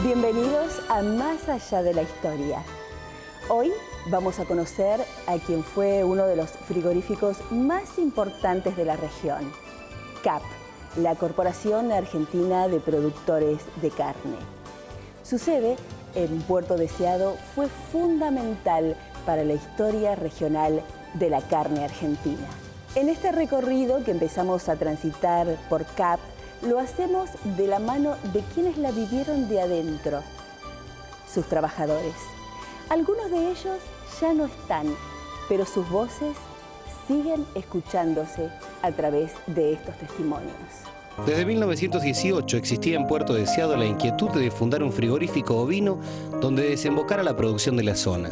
Bienvenidos a Más Allá de la Historia. Hoy vamos a conocer a quien fue uno de los frigoríficos más importantes de la región, CAP, la Corporación Argentina de Productores de Carne. Su sede en Puerto Deseado fue fundamental para la historia regional de la carne argentina. En este recorrido que empezamos a transitar por CAP, lo hacemos de la mano de quienes la vivieron de adentro, sus trabajadores. Algunos de ellos ya no están, pero sus voces siguen escuchándose a través de estos testimonios. Desde 1918 existía en Puerto Deseado la inquietud de fundar un frigorífico ovino donde desembocara la producción de la zona.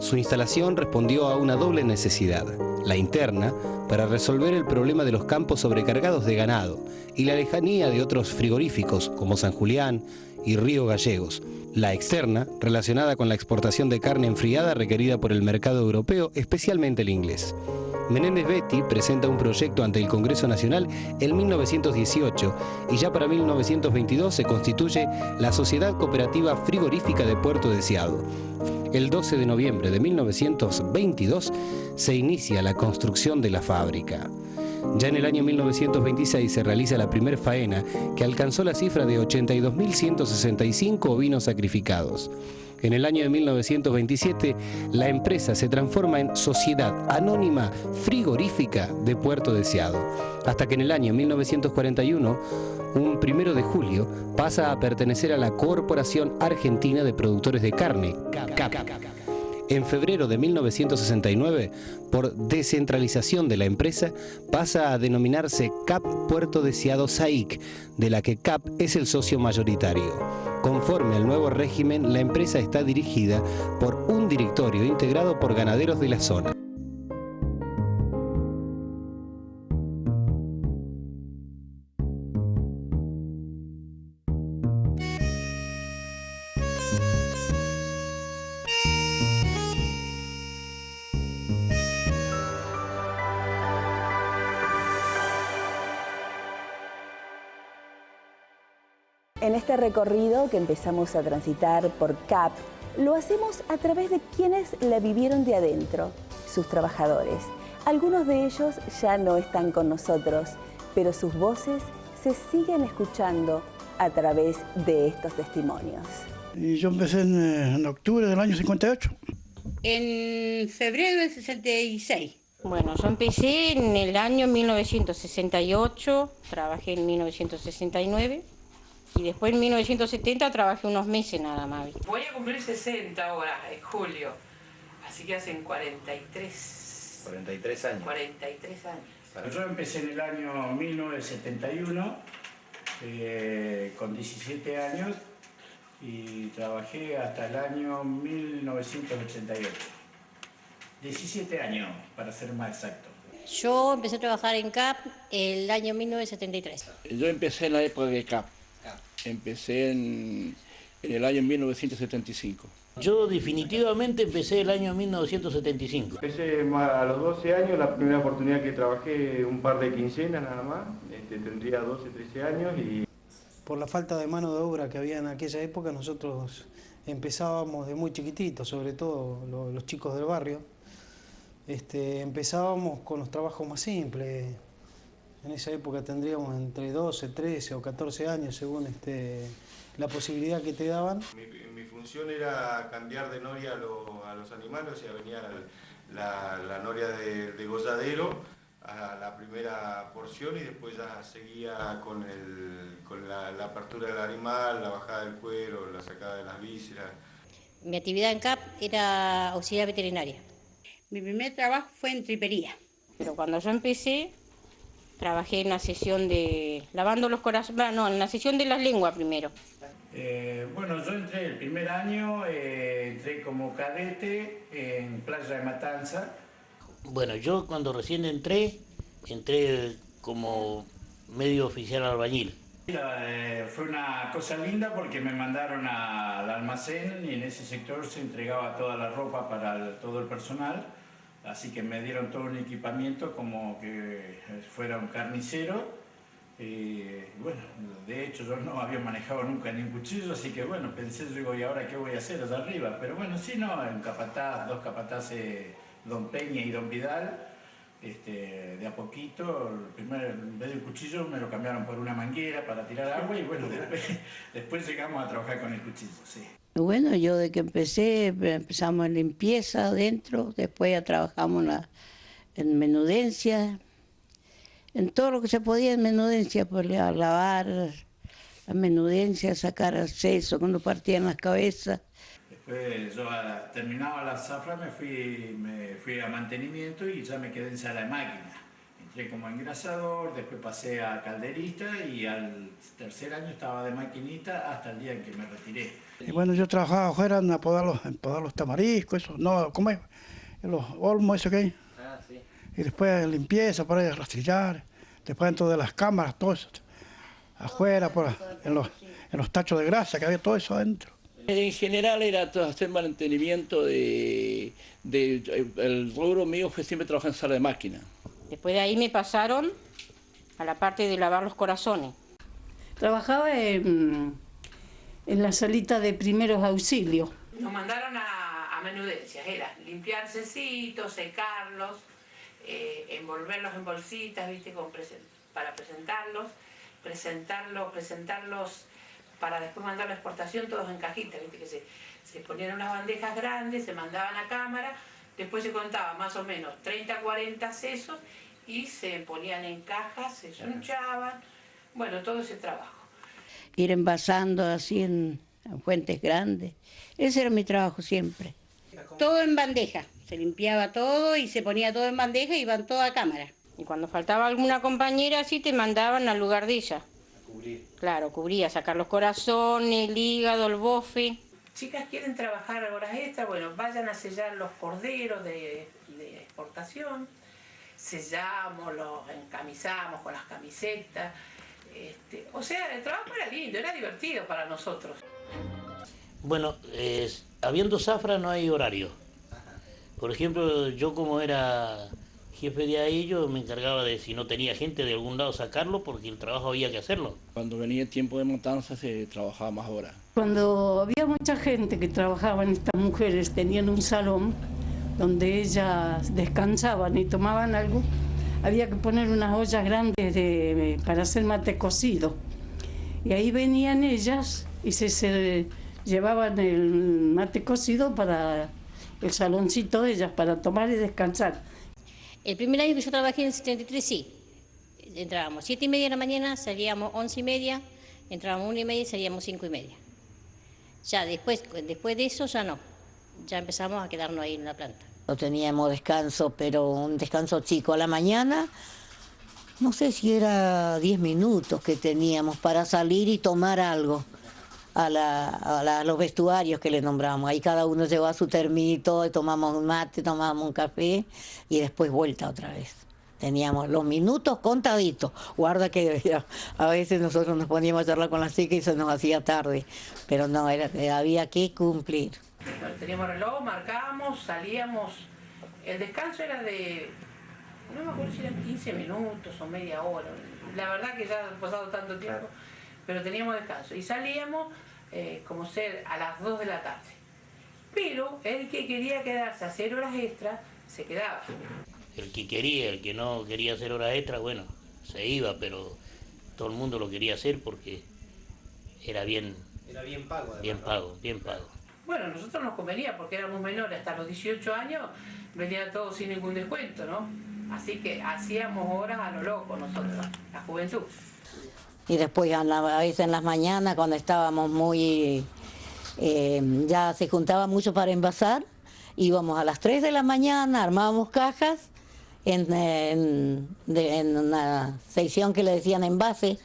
Su instalación respondió a una doble necesidad: la interna, para resolver el problema de los campos sobrecargados de ganado, y la lejanía de otros frigoríficos como San Julián y Río Gallegos; la externa, relacionada con la exportación de carne enfriada requerida por el mercado europeo, especialmente el inglés. Menéndez Betti presenta un proyecto ante el Congreso Nacional en 1918 y ya para 1922 se constituye la Sociedad Cooperativa Frigorífica de Puerto Deseado. El 12 de noviembre de 1922 se inicia la construcción de la fábrica. Ya en el año 1926 se realiza la primer faena, que alcanzó la cifra de 82.165 ovinos sacrificados. En el año de 1927, la empresa se transforma en Sociedad Anónima Frigorífica de Puerto Deseado, hasta que en el año 1941, un 1 de julio, pasa a pertenecer a la Corporación Argentina de Productores de Carne, CAP. En febrero de 1969, por descentralización de la empresa, pasa a denominarse CAP Puerto Deseado SAIC, de la que CAP es el socio mayoritario. Conforme al nuevo régimen, la empresa está dirigida por un directorio integrado por ganaderos de la zona. En este recorrido que empezamos a transitar por CAP, lo hacemos a través de quienes la vivieron de adentro, sus trabajadores. Algunos de ellos ya no están con nosotros, pero sus voces se siguen escuchando a través de estos testimonios. Y yo empecé en octubre del año 58. En febrero del 66. Bueno, yo empecé en el año 1968, trabajé en 1969. Y después en 1970 trabajé unos meses nada más. Voy a cumplir 60 ahora, en julio. Así que hacen 43... 43 años. 43 años. Yo empecé en el año 1971, con 17 años, y trabajé hasta el año 1988. 17 años, para ser más exacto. Yo empecé a trabajar en CAP el año 1973. Yo empecé en la época de CAP. Empecé en el año 1975. Yo definitivamente empecé el año 1975. Empecé a los 12 años, la primera oportunidad que trabajé un par de quincenas nada más. Tendría 12, 13 años y... Por la falta de mano de obra que había en aquella época, nosotros empezábamos de muy chiquititos, sobre todo los chicos del barrio. Empezábamos con los trabajos más simples. En esa época tendríamos entre 12, 13 o 14 años, según la posibilidad que te daban. Mi función era cambiar de noria a los animales, o sea, venía la noria de degolladero a la primera porción y después ya seguía con la apertura del animal, la bajada del cuero, la sacada de las vísceras. Mi actividad en CAP era auxiliar veterinaria. Mi primer trabajo fue en tripería. Pero cuando yo empecé, trabajé en la sesión de lavando los corazones, no, en la sesión de las lenguas primero. Bueno, yo entré el primer año, entré como cadete en Playa de Matanza. Bueno, yo cuando recién entré como medio oficial albañil. Fue una cosa linda porque me mandaron al almacén y en ese sector se entregaba toda la ropa para todo el personal. Así que me dieron todo un equipamiento como que fuera un carnicero. Bueno, de hecho yo no había manejado nunca ni un cuchillo, así que bueno, pensé, digo, ¿y ahora qué voy a hacer allá arriba? Pero bueno, sí, no, un capataz, dos capataces, don Peña y don Vidal, de a poquito, en vez de un cuchillo me lo cambiaron por una manguera para tirar agua y bueno, después llegamos a trabajar con el cuchillo, sí. Bueno, yo de que empezamos en limpieza adentro, después ya trabajamos en menudencia, en todo lo que se podía en menudencia, pues lavar, la menudencia, sacar acceso cuando partían las cabezas. Después yo terminaba la zafra, me fui a mantenimiento y ya me quedé en sala de máquina. Entré como engrasador, después pasé a calderista y al tercer año estaba de maquinita hasta el día en que me retiré. Y bueno, yo trabajaba afuera en podar los tamariscos, eso, no, ¿cómo es? Los olmos, eso que hay. Ah, sí. Y después limpieza, por ahí rastrillar, después dentro de las cámaras, todo eso. Afuera, en los tachos de grasa, que había todo eso adentro. En general era todo hacer mantenimiento el rubro mío fue siempre trabajar en sala de máquina. Después de ahí me pasaron a la parte de lavar los corazones. Trabajaba en la salita de primeros auxilios. Nos mandaron a menudencias, era limpiar cecitos, secarlos, envolverlos en bolsitas, ¿viste? Para presentarlos para después mandar la exportación todos en cajitas, ¿viste? Que se ponían unas bandejas grandes, se mandaban a cámara, después se contaba más o menos 30, 40 sesos y se ponían en cajas, se sunchaban, bueno, todo ese trabajo. Ir envasando así en fuentes grandes, ese era mi trabajo siempre. Todo en bandeja, se limpiaba todo y se ponía todo en bandeja y iban todo a cámara. Y cuando faltaba alguna compañera así te mandaban al lugar de ella. Cubrir. Claro, cubría, sacar los corazones, el hígado, el bofe. Chicas quieren trabajar horas extras, bueno, vayan a sellar los corderos de exportación, sellamos, los encamisamos con las camisetas. O sea, el trabajo era lindo, era divertido para nosotros. Bueno, habiendo zafra no hay horario. Por ejemplo, yo como era jefe de ahí, yo me encargaba de, si no tenía gente de algún lado, sacarlo, porque el trabajo había que hacerlo. Cuando venía el tiempo de matanza se trabajaba más horas. Cuando había mucha gente que trabajaba, estas mujeres tenían un salón donde ellas descansaban y tomaban algo, había que poner unas ollas grandes para hacer mate cocido. Y ahí venían ellas y se llevaban el mate cocido para el saloncito de ellas, para tomar y descansar. El primer año que yo trabajé en el 73, sí. Entrábamos 7:30 de la mañana, salíamos 11:30, entrábamos 1:30 y salíamos 5:30. Ya después de eso ya no. Ya empezamos a quedarnos ahí en la planta. No teníamos descanso, pero un descanso chico a la mañana. No sé si era 10 minutos que teníamos para salir y tomar algo a los vestuarios que le nombramos. Ahí cada uno llevaba su termito, y tomamos un mate, tomamos un café y después vuelta otra vez. Teníamos los minutos contaditos. Guarda que a veces nosotros nos poníamos a charlar con la chica y se nos hacía tarde, pero no, había que cumplir. Bueno, teníamos reloj, marcábamos, salíamos. El descanso era no me acuerdo si eran 15 minutos o media hora. La verdad que ya ha pasado tanto tiempo, pero teníamos descanso. Y salíamos como ser a las 2 de la tarde. Pero el que quería quedarse a hacer horas extras, se quedaba. El que quería, el que no quería hacer horas extras, bueno, se iba, pero todo el mundo lo quería hacer porque era bien pago. Bien pago. Bueno, a nosotros nos convenía porque éramos menores, hasta los 18 años venía todo sin ningún descuento, ¿no? Así que hacíamos horas a lo loco nosotros, la juventud. Y después a veces en las mañanas cuando estábamos muy, ya se juntaba mucho para envasar, íbamos a las 3 de la mañana, armábamos cajas en una sección que le decían envase,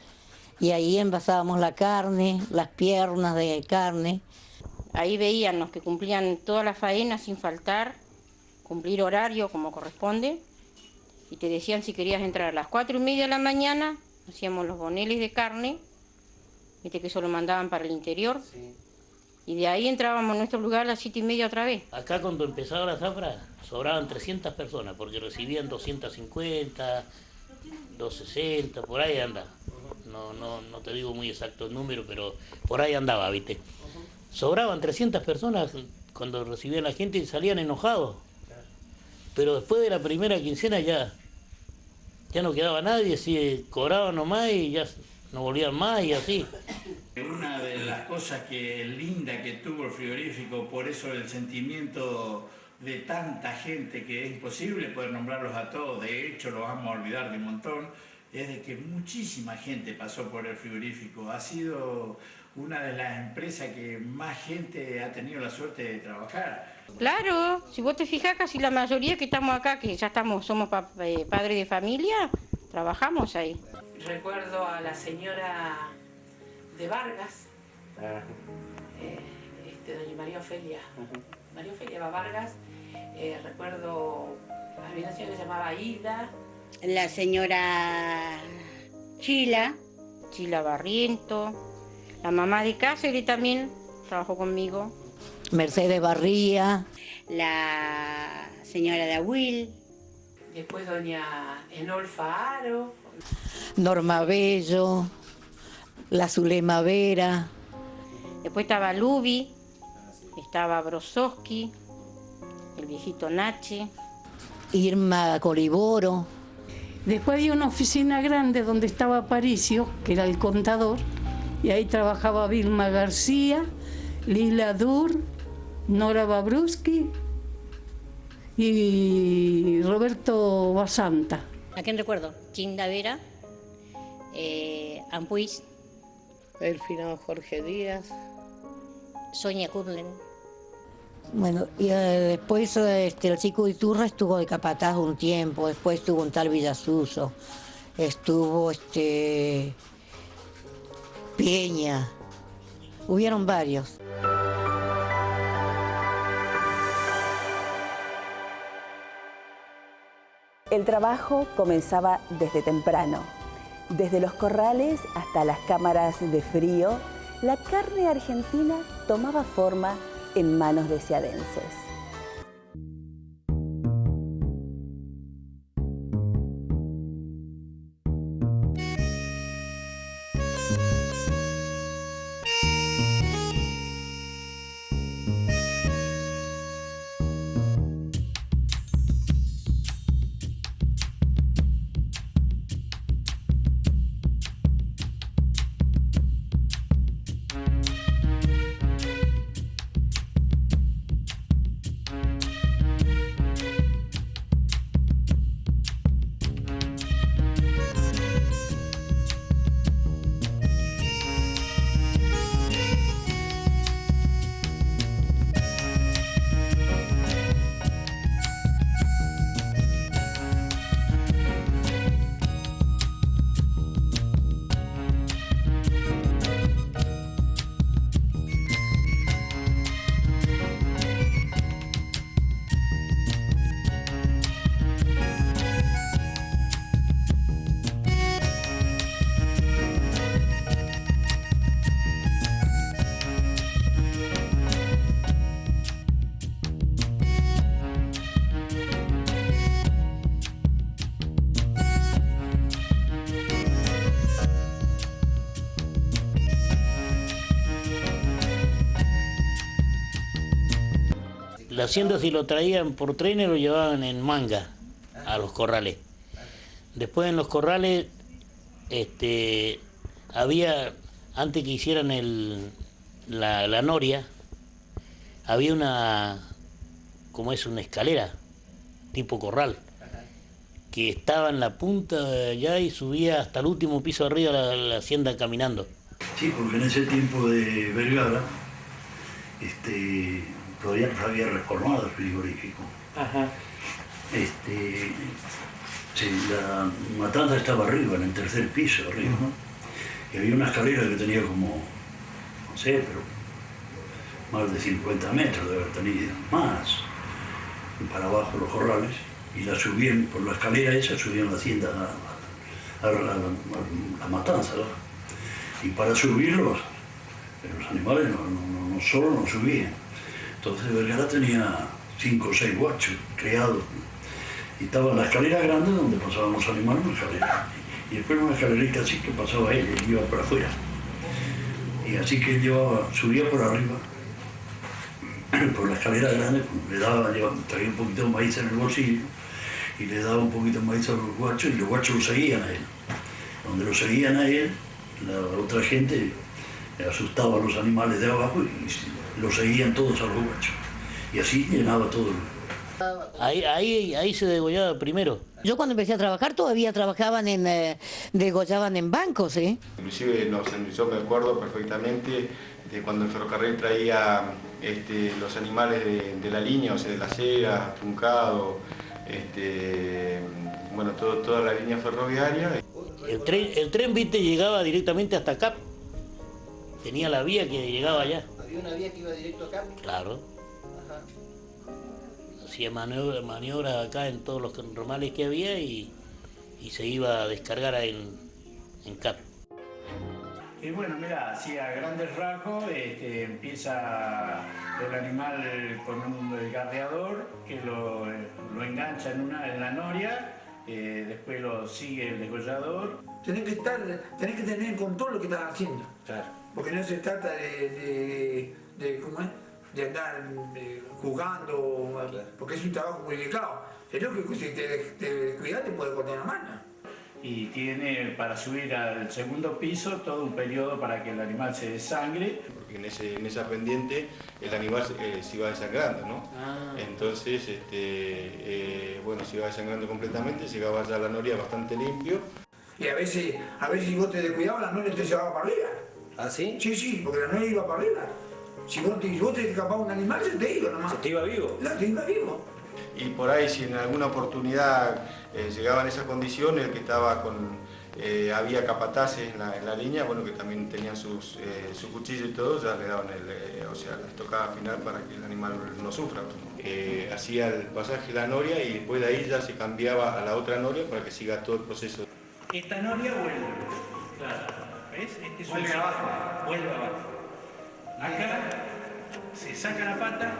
y ahí envasábamos la carne, las piernas de carne. Ahí veían los que cumplían todas las faenas sin faltar, cumplir horario como corresponde, y te decían si querías entrar a las 4:30 de la mañana, hacíamos los boneles de carne, viste que eso lo mandaban para el interior, sí. Y de ahí entrábamos a nuestro lugar a las 7:30 otra vez. Acá cuando empezaba la zafra sobraban 300 personas, porque recibían 250, 260, por ahí anda. no te digo muy exacto el número, pero por ahí andaba, ¿viste? Sobraban 300 personas cuando recibían la gente y salían enojados. Pero después de la primera quincena ya no quedaba nadie, si cobraban nomás y ya no volvían más y así. Una de las cosas linda que tuvo el frigorífico, por eso el sentimiento de tanta gente que es imposible poder nombrarlos a todos, de hecho lo vamos a olvidar de un montón, es de que muchísima gente pasó por el frigorífico. Ha sido una de las empresas que más gente ha tenido la suerte de trabajar. Claro, si vos te fijas, casi la mayoría que estamos acá, que ya somos padres de familia, trabajamos ahí. Recuerdo a la señora de Vargas, doña María Ofelia. María Ofelia Vargas. Recuerdo, había una señora que se llamaba Ida. La señora Chila Barriento. La mamá de Cáceres también trabajó conmigo. Mercedes Barría. La señora de Ahuil. Después doña Enolfa Aro. Norma Bello. La Zulema Vera. Después estaba Lubi, estaba Brosowski, el viejito Nache. Irma Coliboro. Después había una oficina grande donde estaba Aparicio, que era el contador, y ahí trabajaba Vilma García, Lila Dur, Nora Babruski y Roberto Basanta. ¿A quién recuerdo? Chinda Vera, Ampuis, el finado Jorge Díaz, Sonia Kurlen. Bueno, y después el chico Iturra estuvo de capataz un tiempo, después estuvo un tal Villasuso, estuvo Peña, hubieron varios. El trabajo comenzaba desde temprano. Desde los corrales hasta las cámaras de frío, la carne argentina tomaba forma en manos de ciadenses. La hacienda, si lo traían por trenes, lo llevaban en manga a los corrales. Después en los corrales había, antes que hicieran la noria, había una escalera tipo corral que estaba en la punta de allá y subía hasta el último piso arriba la hacienda caminando. Sí, porque en ese tiempo de Vergara todavía no se había reformado el frigorífico. Ajá. La matanza estaba arriba, en el tercer piso arriba. Y había una escalera que tenía como, no sé, pero más de 50 metros de haber tenido, más, para abajo los corrales, y la subían, por la escalera esa subían la hacienda a la matanza, ¿no? Y para subirlos, los animales no solo no subían. Entonces Vergara tenía 5 o 6 guachos criados, y estaba la escalera grande donde pasaban los animales, la escalera, y después una escalerita así que pasaba él, y iba por afuera. Y así que él subía por arriba, por la escalera grande, traía un poquito de maíz en el bolsillo, y le daba un poquito de maíz a los guachos, y los guachos lo seguían a él. Donde lo seguían a él, la otra gente asustaba a los animales de abajo y lo seguían todos a los guachos. Y así llenaba todo. Ahí se degollaba primero. Yo cuando empecé a trabajar todavía trabajaban degollaban en bancos, ¿eh? Inclusive yo me acuerdo perfectamente de cuando el ferrocarril traía los animales de la línea, o sea, de la cera, truncado, bueno, toda la línea ferroviaria. El tren, viste, llegaba directamente hasta acá. Tenía la vía que llegaba allá. ¿Había una vía que iba directo acá? Claro. Ajá. Hacía maniobras acá en todos los ramales que había y se iba a descargar en Cap. Y bueno, mira, así a grandes rasgos empieza el animal con el garreador que lo engancha en la noria, después lo sigue el degollador. Tenés que tener en control lo que estás haciendo. Claro. Porque no se trata ¿cómo es? De andar jugando, claro. Porque es un trabajo muy delicado. Pero que si te descuidas te puede cortar la mano. Y tiene para subir al segundo piso todo un periodo para que el animal se desangre. Porque en esa pendiente el animal se iba desangrando, ¿no? Entonces, bueno, se iba desangrando completamente, llegaba ya a la noria bastante limpio. Y a veces si vos te descuidabas, la noria te llevaba para arriba. ¿Ah, sí? Sí, porque la noria iba para arriba. Si vos te escapabas un animal, se te iba nomás. ¿Se te iba vivo? Te iba vivo. Y por ahí, si en alguna oportunidad llegaban esas condiciones, el que estaba había capataces en la línea, bueno, que también tenían su cuchillo y todo, ya le daban o sea, la estocada final para que el animal no sufra. Hacía el pasaje de la noria y después de ahí ya se cambiaba a la otra noria para que siga todo el proceso. Esta noria vuelve. Claro. ¿Ves? Vuelve abajo. Vuelve abajo. Acá se saca la pata,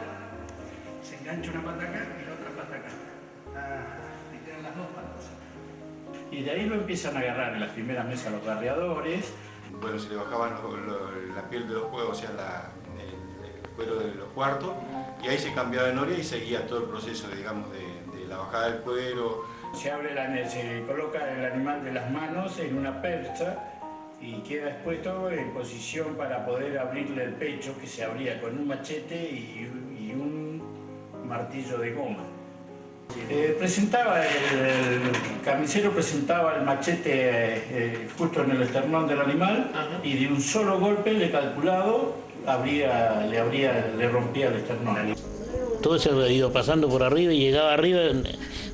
se engancha una pata acá y la otra pata acá. Y quedan las dos patas. Y de ahí lo empiezan a agarrar en las primeras mesas los garreadores. Bueno, se le bajaban la piel de los cueros, o sea, el cuero de los cuartos, y ahí se cambiaba de noria y seguía todo el proceso, digamos, de la bajada del cuero. Se coloca el animal de las manos en una percha y queda expuesto en posición para poder abrirle el pecho, que se abría con un machete y un martillo de goma. El carnicero presentaba el machete justo en el esternón del animal. Ajá. Y de un solo golpe, calculado, le rompía el esternón. Todo se había ido pasando por arriba y llegaba arriba,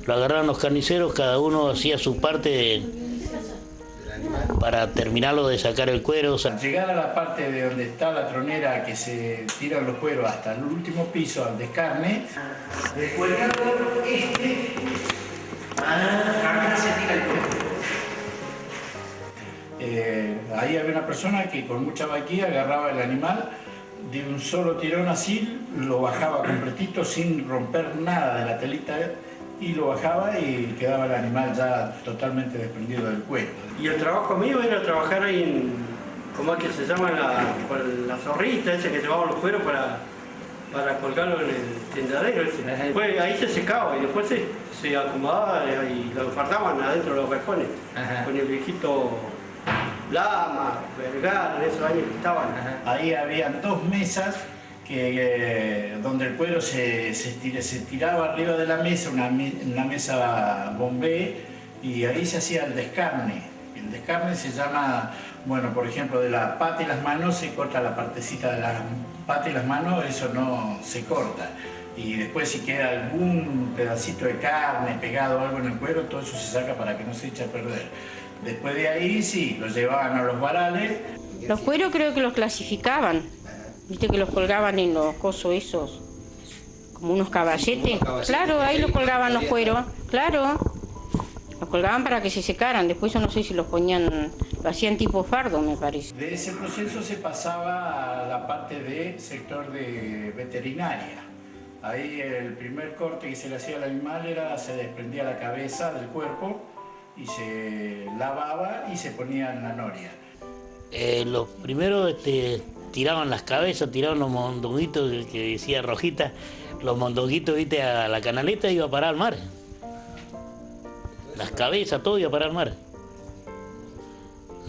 lo agarraban los carniceros, cada uno hacía su parte para terminarlo de sacar el cuero. Al llegar a la parte de donde está la tronera que se tiran los cueros hasta el último piso al descarne, el cuerador acá se tira el cuero. Ahí había una persona que con mucha vaquilla agarraba el animal, de un solo tirón así, lo bajaba completito sin romper nada de la telita, y lo bajaba y quedaba el animal ya totalmente desprendido del cuero. Y el trabajo mío era trabajar ahí en, ¿cómo es que se llama? La zorrita esa que llevaba los cueros para colgarlo en el tendadero ese. Después ahí se secaba y después se acomodaba y lo fardaban adentro de los cajones. Con el viejito Lama, Vergara, esos años que estaban. Ahí habían dos mesas donde el cuero se tiraba arriba de la mesa, una mesa bombé, y ahí se hacía el descarne. El descarne se llama, bueno, por ejemplo, de la pata y las manos se corta la partecita de la pata y las manos, eso no se corta. Y después si queda algún pedacito de carne pegado o algo en el cuero, todo eso se saca para que no se eche a perder. Después de ahí sí, los llevaban a los varales. Los cueros creo que los clasificaban. Viste que los colgaban en los cosos esos, como unos caballetes. Claro, ahí los colgaban los cueros, claro. Los colgaban para que se secaran, después yo no sé si los ponían, lo hacían tipo fardo, me parece. De ese proceso se pasaba a la parte de sector de veterinaria. Ahí el primer corte que se le hacía al animal se desprendía la cabeza del cuerpo y se lavaba y se ponía en la noria. Los primeros tiraban las cabezas, tiraban los mondonguitos que decía Rojita, los mondonguitos, viste, a la canaleta iba a parar al mar. Las cabezas, todo iba a parar al mar.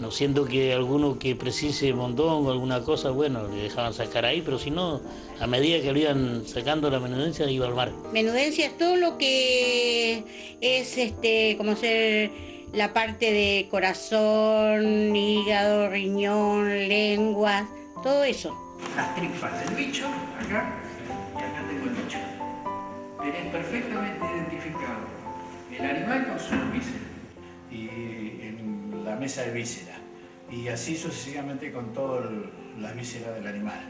No siendo que alguno que precise mondongo o alguna cosa, bueno, le dejaban sacar ahí, pero si no, a medida que lo iban sacando la menudencia, iba al mar. Menudencia es todo lo que es como ser la parte de corazón, hígado, riñón, lengua, todo eso. Las tripas del bicho, acá, y acá tengo el bicho. Tenés perfectamente identificado el animal con sus vísceras y en la mesa de vísceras, y así sucesivamente con todas las vísceras del animal.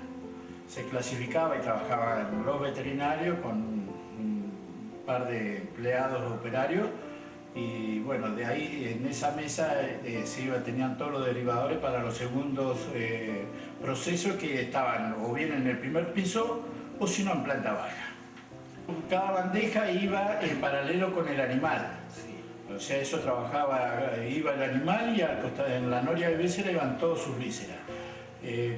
Se clasificaba y trabajaban los veterinarios con un par de empleados operarios, y bueno, de ahí en esa mesa tenían todos los derivadores para los segundos procesos que estaban o bien en el primer piso o si no en planta baja. Cada bandeja iba en paralelo con el animal. O sea, eso iba el animal y al costado, en la noria de vísceras iban todos sus vísceras.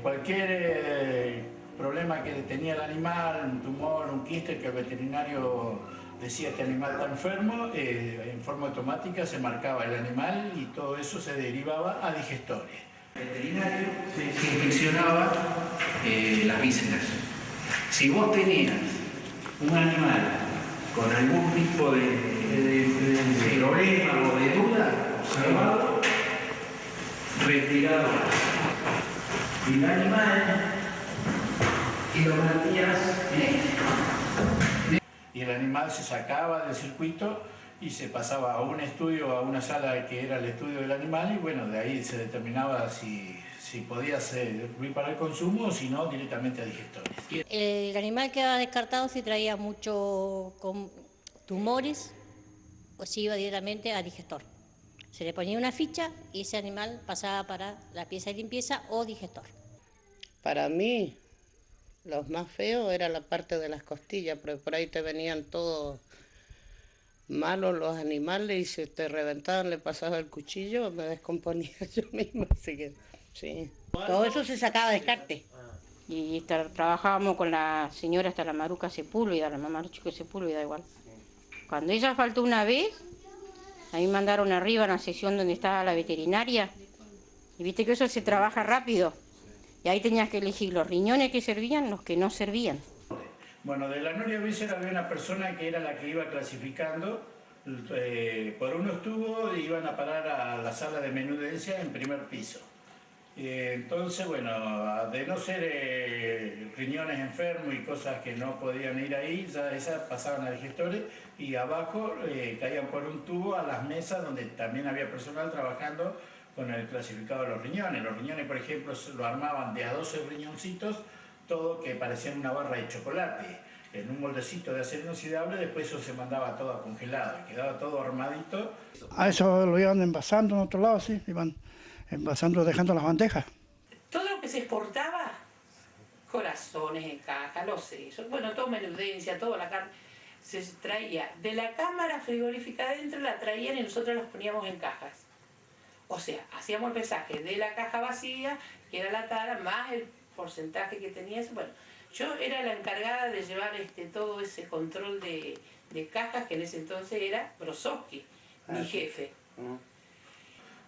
Cualquier problema que tenía el animal, un tumor, un quiste, que el veterinario decía que el animal está enfermo, en forma automática se marcaba el animal y todo eso se derivaba a digestores. El veterinario se inspeccionaba las vísceras. Si vos tenías un animal con algún tipo de problema o de duda, observado, retirado el animal y lo metías y el animal se sacaba del circuito y se pasaba a un estudio, a una sala que era el estudio del animal, y bueno, de ahí se determinaba si podía servir para el consumo o si no, directamente a digestores. El animal quedaba descartado si traía muchos tumores o si iba directamente a digestor. Se le ponía una ficha y ese animal pasaba para la pieza de limpieza o digestor. Para mí, los más feos era la parte de las costillas, porque por ahí te venían todos malos los animales y si te reventaban, le pasaba el cuchillo, me descomponía yo misma, así que sí. Todo eso se sacaba de descarte. Y trabajábamos con la señora hasta la Maruca Sepúlveda, la mamá de Chico Sepúlveda igual. Cuando ella faltó una vez, a mí me mandaron arriba a la sección donde estaba la veterinaria, y viste que eso se trabaja rápido. Y ahí tenías que elegir los riñones que servían, los que no servían. Bueno, de la noria víscera había una persona que era la que iba clasificando. Por unos tubos iban a parar a la sala de menudencia en primer piso. Entonces, bueno, de no ser riñones enfermos y cosas que no podían ir ahí, ya esas pasaban a digestores y abajo caían por un tubo a las mesas donde también había personal trabajando con el clasificado de los riñones. Los riñones, por ejemplo, lo armaban de a 12 riñoncitos, todo que parecían una barra de chocolate, en un moldecito de acero inoxidable. Después eso se mandaba todo a congelado, quedaba todo armadito. A eso lo iban envasando en otro lado, sí, iban envasando, dejando las bandejas. Todo lo que se exportaba, corazones en caja, los sesos, bueno, todo menudencia, toda la carne, se traía de la cámara frigorífica adentro, la traían y nosotros los poníamos en cajas. O sea, hacíamos el pesaje de la caja vacía, que era la tara, más el porcentaje que tenía. Bueno, yo era la encargada de llevar todo ese control de cajas, que en ese entonces era Brosowski, mi jefe.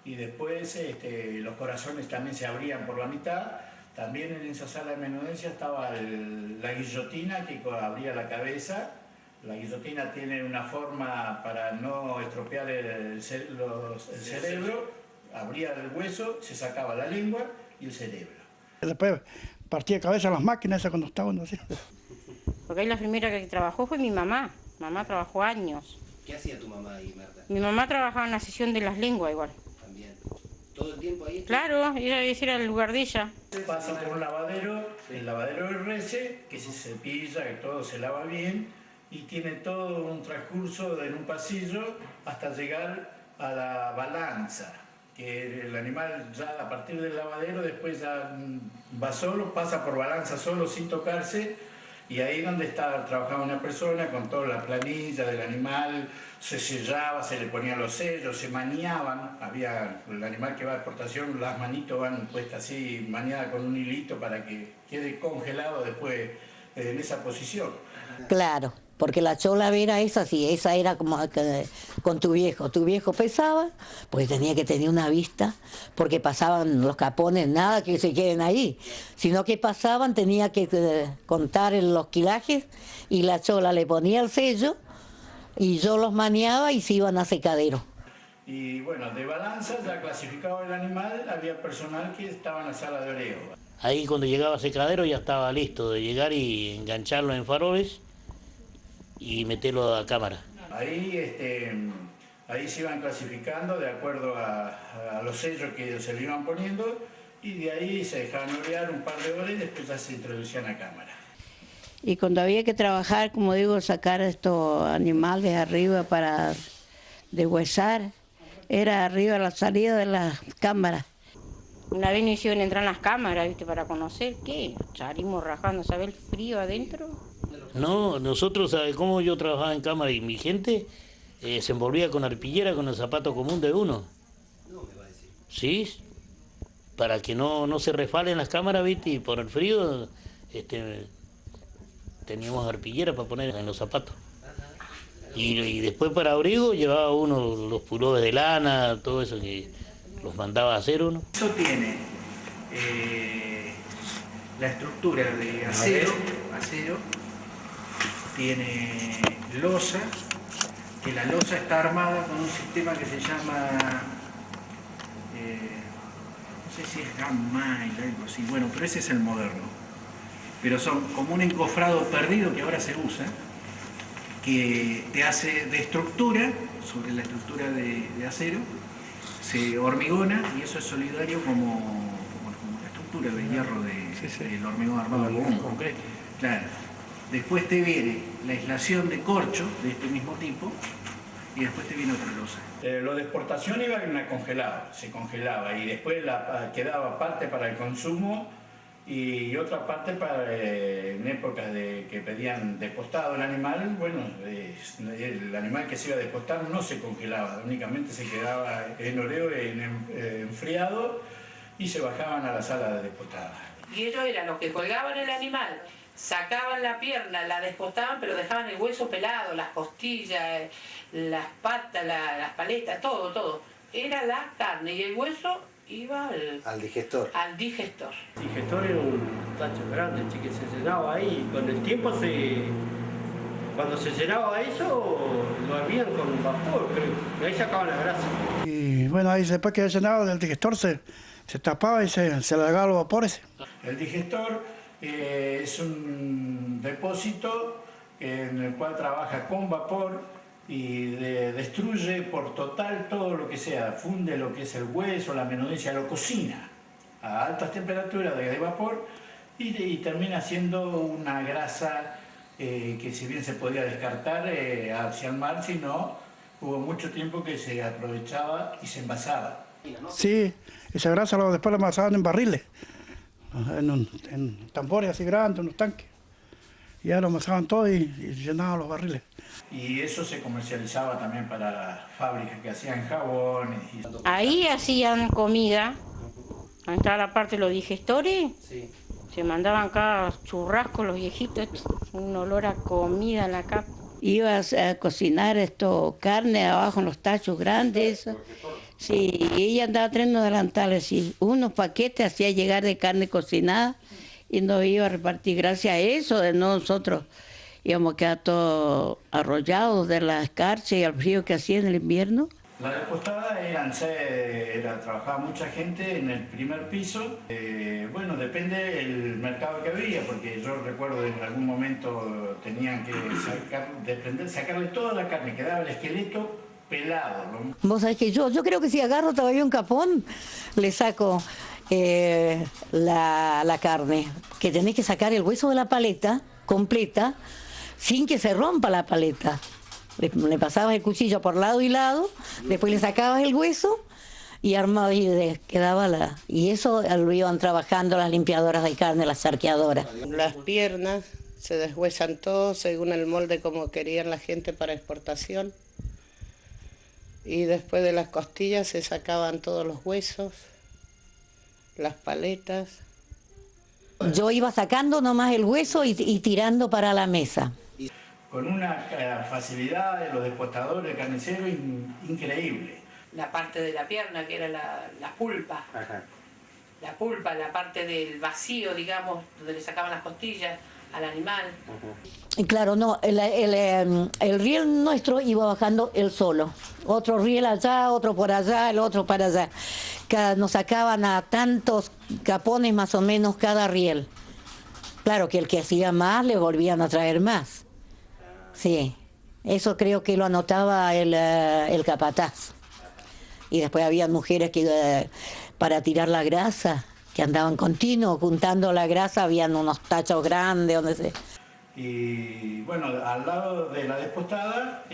Y después los corazones también se abrían por la mitad. También en esa sala de menudencia estaba la guillotina que abría la cabeza. La guillotina tiene una forma para no estropear el cerebro. Abría el hueso, se sacaba la lengua y el cerebro. Después partía cabeza a las máquinas esas cuando estaban así. Porque ahí la primera que trabajó fue mi mamá. Mamá trabajó años. ¿Qué hacía tu mamá ahí, Marta? Mi mamá trabajaba en la sesión de las lenguas igual. También. ¿Todo el tiempo ahí? Claro, ese era el lugar de ella. Pasa por un lavadero, el lavadero del Rece, que se cepilla, que todo se lava bien, y tiene todo un transcurso en un pasillo hasta llegar a la balanza, que el animal ya a partir del lavadero después ya va solo, pasa por balanza solo sin tocarse, Y ahí donde trabajaba una persona con toda la planilla del animal, se sellaba, se le ponían los sellos, se maniaban. Había el animal que va a exportación, las manitos van puestas así, maniadas con un hilito para que quede congelado después en esa posición. Claro, porque la chola vera esa sí, esa era como con tu viejo pesaba, pues tenía que tener una vista, porque pasaban los capones, nada que se queden ahí, sino que pasaban, tenía que contar los quilajes y la chola le ponía el sello y yo los maniaba y se iban a secadero. Y bueno, de balanza ya clasificado el animal, había personal que estaba en la sala de oreo. Ahí cuando llegaba a secadero ya estaba listo de llegar y engancharlo en faroles y meterlo a cámara. Ahí, ahí se iban clasificando de acuerdo a los sellos que se le iban poniendo y de ahí se dejaban orear un par de horas y después ya se introducían a cámara. Y cuando había que trabajar, como digo, sacar estos animales arriba para deshuesar, era arriba la salida de las cámaras. Una vez nos hicieron entrar en las cámaras, ¿viste? Para conocer qué. Salimos rajando, ¿sabes el frío adentro? No, nosotros, ¿sabes cómo yo trabajaba en cámara y mi gente se envolvía con arpillera con el zapato común de uno? Sí, para que no se resbalen las cámaras, ¿viste? Y por el frío teníamos arpillera para poner en los zapatos. Y después para abrigo llevaba uno los pullovers de lana, todo eso que los mandaba a hacer uno. Eso tiene la estructura de acero, tiene losa, que la losa está armada con un sistema que se llama, no sé si es gamma o algo así, bueno, pero ese es el moderno. Pero son como un encofrado perdido que ahora se usa, que te hace de estructura, sobre la estructura de acero, se hormigona y eso es solidario como la estructura de hierro del hormigón armado común. Concreto. Claro. Después te viene la aislación de corcho de este mismo tipo y después te viene otra losa. Lo de exportación iba en congelado, se congelaba y después quedaba parte para el consumo y otra parte para en épocas de que pedían despostado el animal. Bueno, el animal que se iba a despostar no se congelaba, únicamente se quedaba en oreo, enfriado y se bajaban a la sala de despostada. Y ellos eran los que colgaban el animal, sacaban la pierna, la despostaban, pero dejaban el hueso pelado, las costillas, las patas, las paletas, todo. Era la carne y el hueso iba al digestor. Al digestor. El digestor era un tacho grande, que se llenaba ahí. Con el tiempo cuando se llenaba eso, lo hervían con vapor, creo. Y ahí sacaban la grasa. Y bueno, ahí después que llenado del digestor se tapaba y se largaba los vapores. El digestor es un depósito en el cual trabaja con vapor y destruye por total todo lo que sea, funde lo que es el hueso, la menudencia, lo cocina a altas temperaturas de vapor y termina siendo una grasa que si bien se podía descartar hacia el mar, si no, hubo mucho tiempo que se aprovechaba y se envasaba. Sí, esa grasa después la envasaban en barriles, en tambores así grandes, en unos tanques. Y ya lo envasaban todo y llenaban los barriles. Y eso se comercializaba también para fábricas que hacían jabones. Ahí hacían comida, ahí estaba la parte de los digestores, sí. Se mandaban acá churrascos los viejitos, un olor a comida en la capa. Ibas a cocinar carne abajo en los tachos grandes, eso. Sí, y ella andaba trayendo delantales y unos paquetes hacía llegar de carne cocinada y nos iba a repartir. Gracias a eso de nosotros íbamos a quedar todos arrollados de la escarcha y al frío que hacía en el invierno. La despostada trabajaba mucha gente en el primer piso. Bueno, depende del mercado que había, porque yo recuerdo en algún momento tenían que sacarle toda la carne, quedaba el esqueleto pelado, ¿no? Vos sabés que yo creo que si agarro todavía un capón, le saco la carne, que tenés que sacar el hueso de la paleta completa sin que se rompa la paleta. Le pasabas el cuchillo por lado y lado, después le sacabas el hueso y armabas y quedaba y eso lo iban trabajando las limpiadoras de carne, las arqueadoras. Las piernas Se deshuesan todos según el molde como querían la gente para exportación. Y después de las costillas se sacaban todos los huesos, las paletas. Yo iba sacando nomás el hueso y tirando para la mesa. Con una facilidad de los despostadores, carniceros, increíble. La parte de la pierna, que era la pulpa. Ajá. La pulpa, la parte del vacío, digamos, donde le sacaban las costillas al animal. Y claro, no, el riel nuestro iba bajando él solo. Otro riel allá, otro por allá, el otro para allá. Nos sacaban a tantos capones más o menos cada riel. Claro que el que hacía más le volvían a traer más. Sí, eso creo que lo anotaba el capataz. Y después había mujeres que para tirar la grasa, que andaban continuos juntando la grasa, habían unos tachos grandes donde se... Y bueno, al lado de la despostada,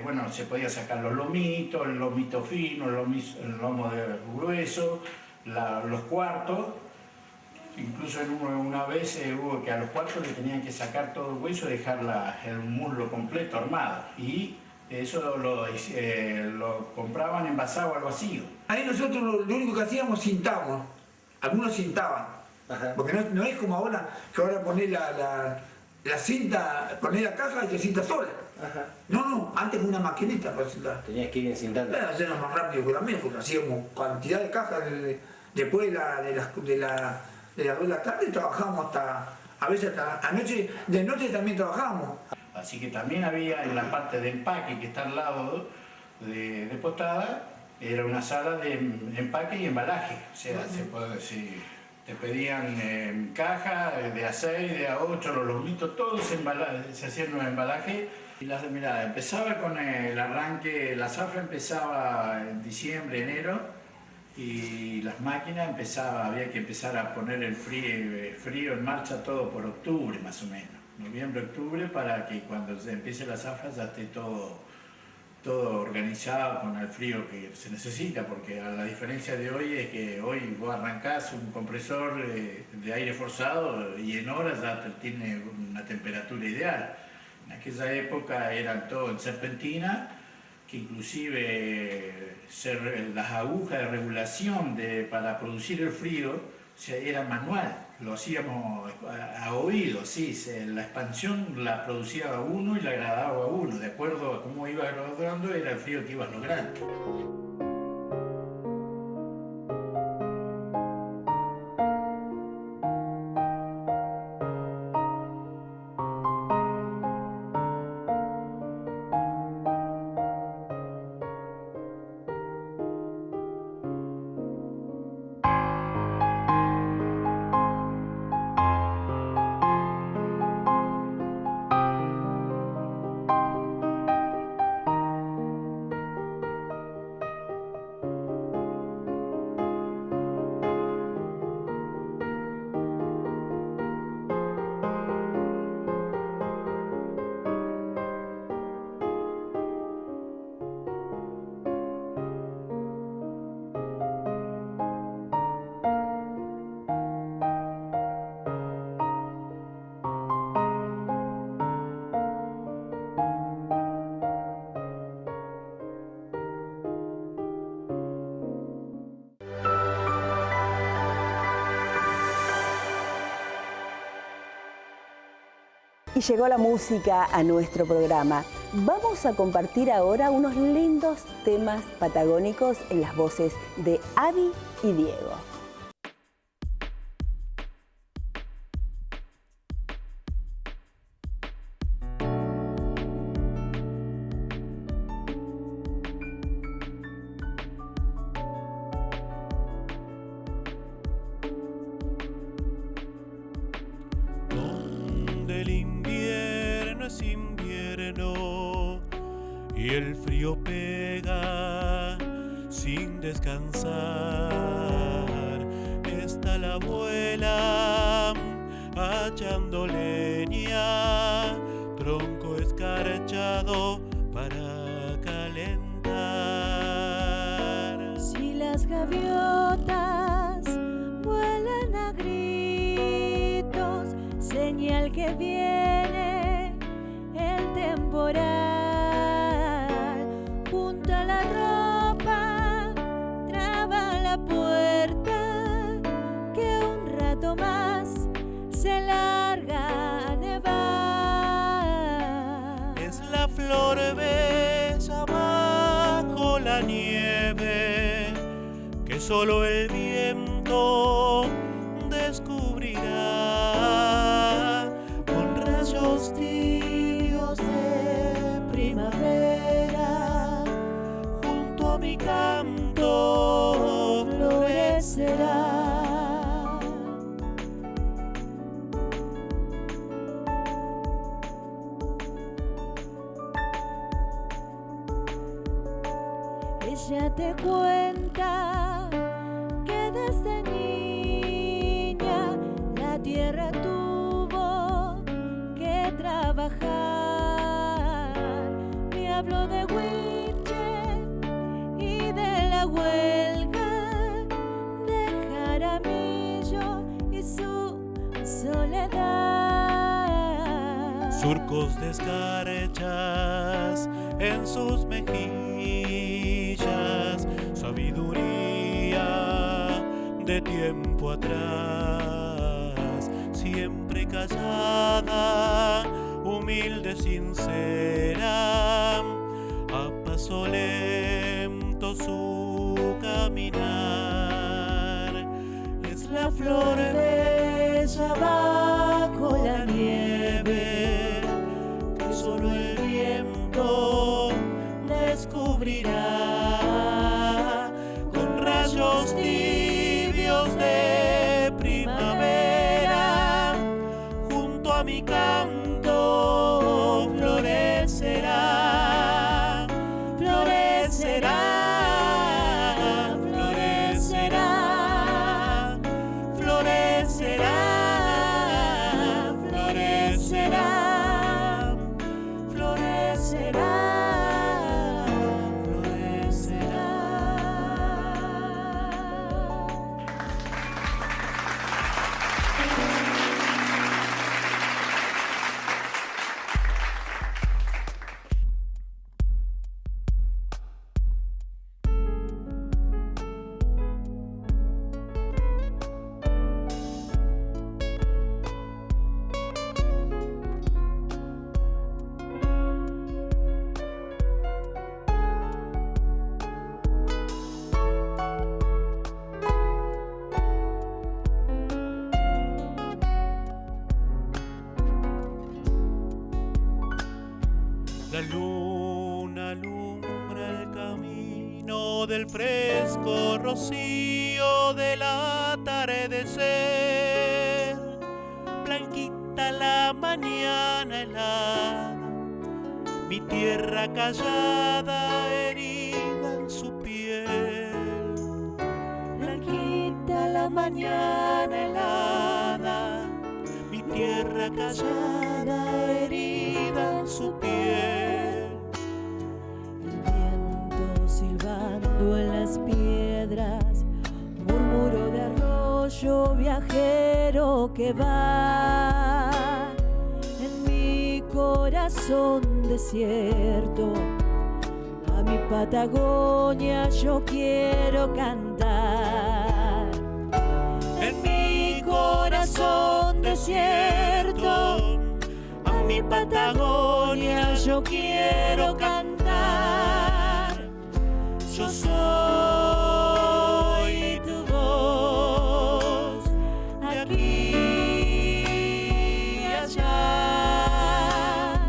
bueno, se podía sacar los lomitos, el lomito fino, el lomo de grueso, los cuartos. Incluso una vez hubo que a los cuartos le tenían que sacar todo el hueso y dejar el muslo completo armado. Y eso lo compraban envasado al vacío. Ahí nosotros lo único que hacíamos, cintamos. Algunos cintaban. Ajá. Porque no es como ahora, que ahora ponés la cinta, ponés la caja y se cinta sola. Ajá. No, antes una maquinita para cintar. Tenías que ir encintando. Era más rápido que la mía, porque hacíamos cantidad de cajas. Después de la tarde trabajábamos a veces hasta anoche, de noche también trabajábamos. Así que también había en la parte de empaque que está al lado de postada, era una sala de empaque y embalaje. O sea, te pedían caja de A6, de A8, los lomitos, todos se hacían un embalaje. Y mirá, empezaba con el arranque, la zafra empezaba en diciembre, enero, y las máquinas había que empezar a poner el frío en marcha todo por octubre más o menos. Noviembre, octubre, para que cuando se empiece la zafra ya esté todo organizado con el frío que se necesita, porque a la diferencia de hoy es que hoy vos arrancás un compresor de aire forzado y en horas ya tiene una temperatura ideal. En aquella época eran todo en serpentina, que inclusive las agujas de regulación para producir el frío era manual, lo hacíamos a oído, sí, la expansión la producía uno y la agradaba a uno, de acuerdo a cómo iba graduando era el frío que ibas logrando. Y llegó la música a nuestro programa. Vamos a compartir ahora unos lindos temas patagónicos en las voces de Abby y Diego. El invierno es invierno y el frío pega sin descansar. Está la abuela hachando leña, tronco escarchado para calentar. Si las gaviotas vuelan a gritos, señal que viene flor bella bajo la nieve que solo el viento descubrirá. Con rayos tibios de primavera, junto a mi canto florecerá. Ella te cuenta que desde niña la tierra tuvo que trabajar. Me habló de Huiche y de la huelga, de Jaramillo y su soledad. Surcos de escarchas en sus mejillas, sabiduría de tiempo atrás, siempre callada, humilde, sincera, a paso lento su caminar. Es la flor bella bajo la nieve que solo el viento descubrirá. Con rayos tibios de primavera, junto a mi canto florecerá, florecerá, florecerá, florecerá, florecerá, florecerá. La luna alumbra el camino del fresco rocío del atardecer. Blanquita la mañana helada, mi tierra callada herida en su piel. Blanquita la mañana helada, mi tierra callada herida en su piel. Silbando en las piedras, murmuro de arroyo viajero que va en mi corazón desierto. A mi Patagonia yo quiero cantar. En mi corazón desierto, a mi Patagonia yo quiero cantar. Yo soy tu voz, aquí y allá.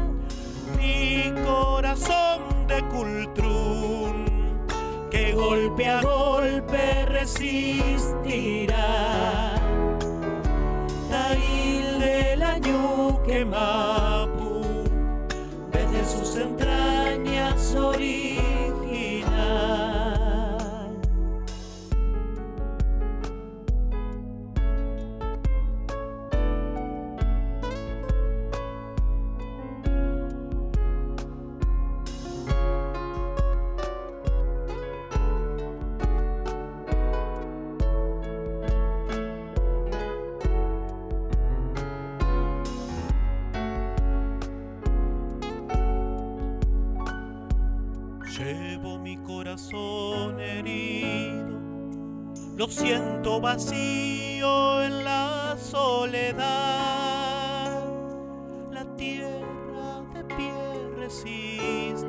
Mi corazón de cultrún, que golpe a golpe resistirá. Tail del Ñuque Mapu, desde sus entrañas original. Llevo mi corazón herido, lo siento vacío en la soledad. La tierra de pie resiste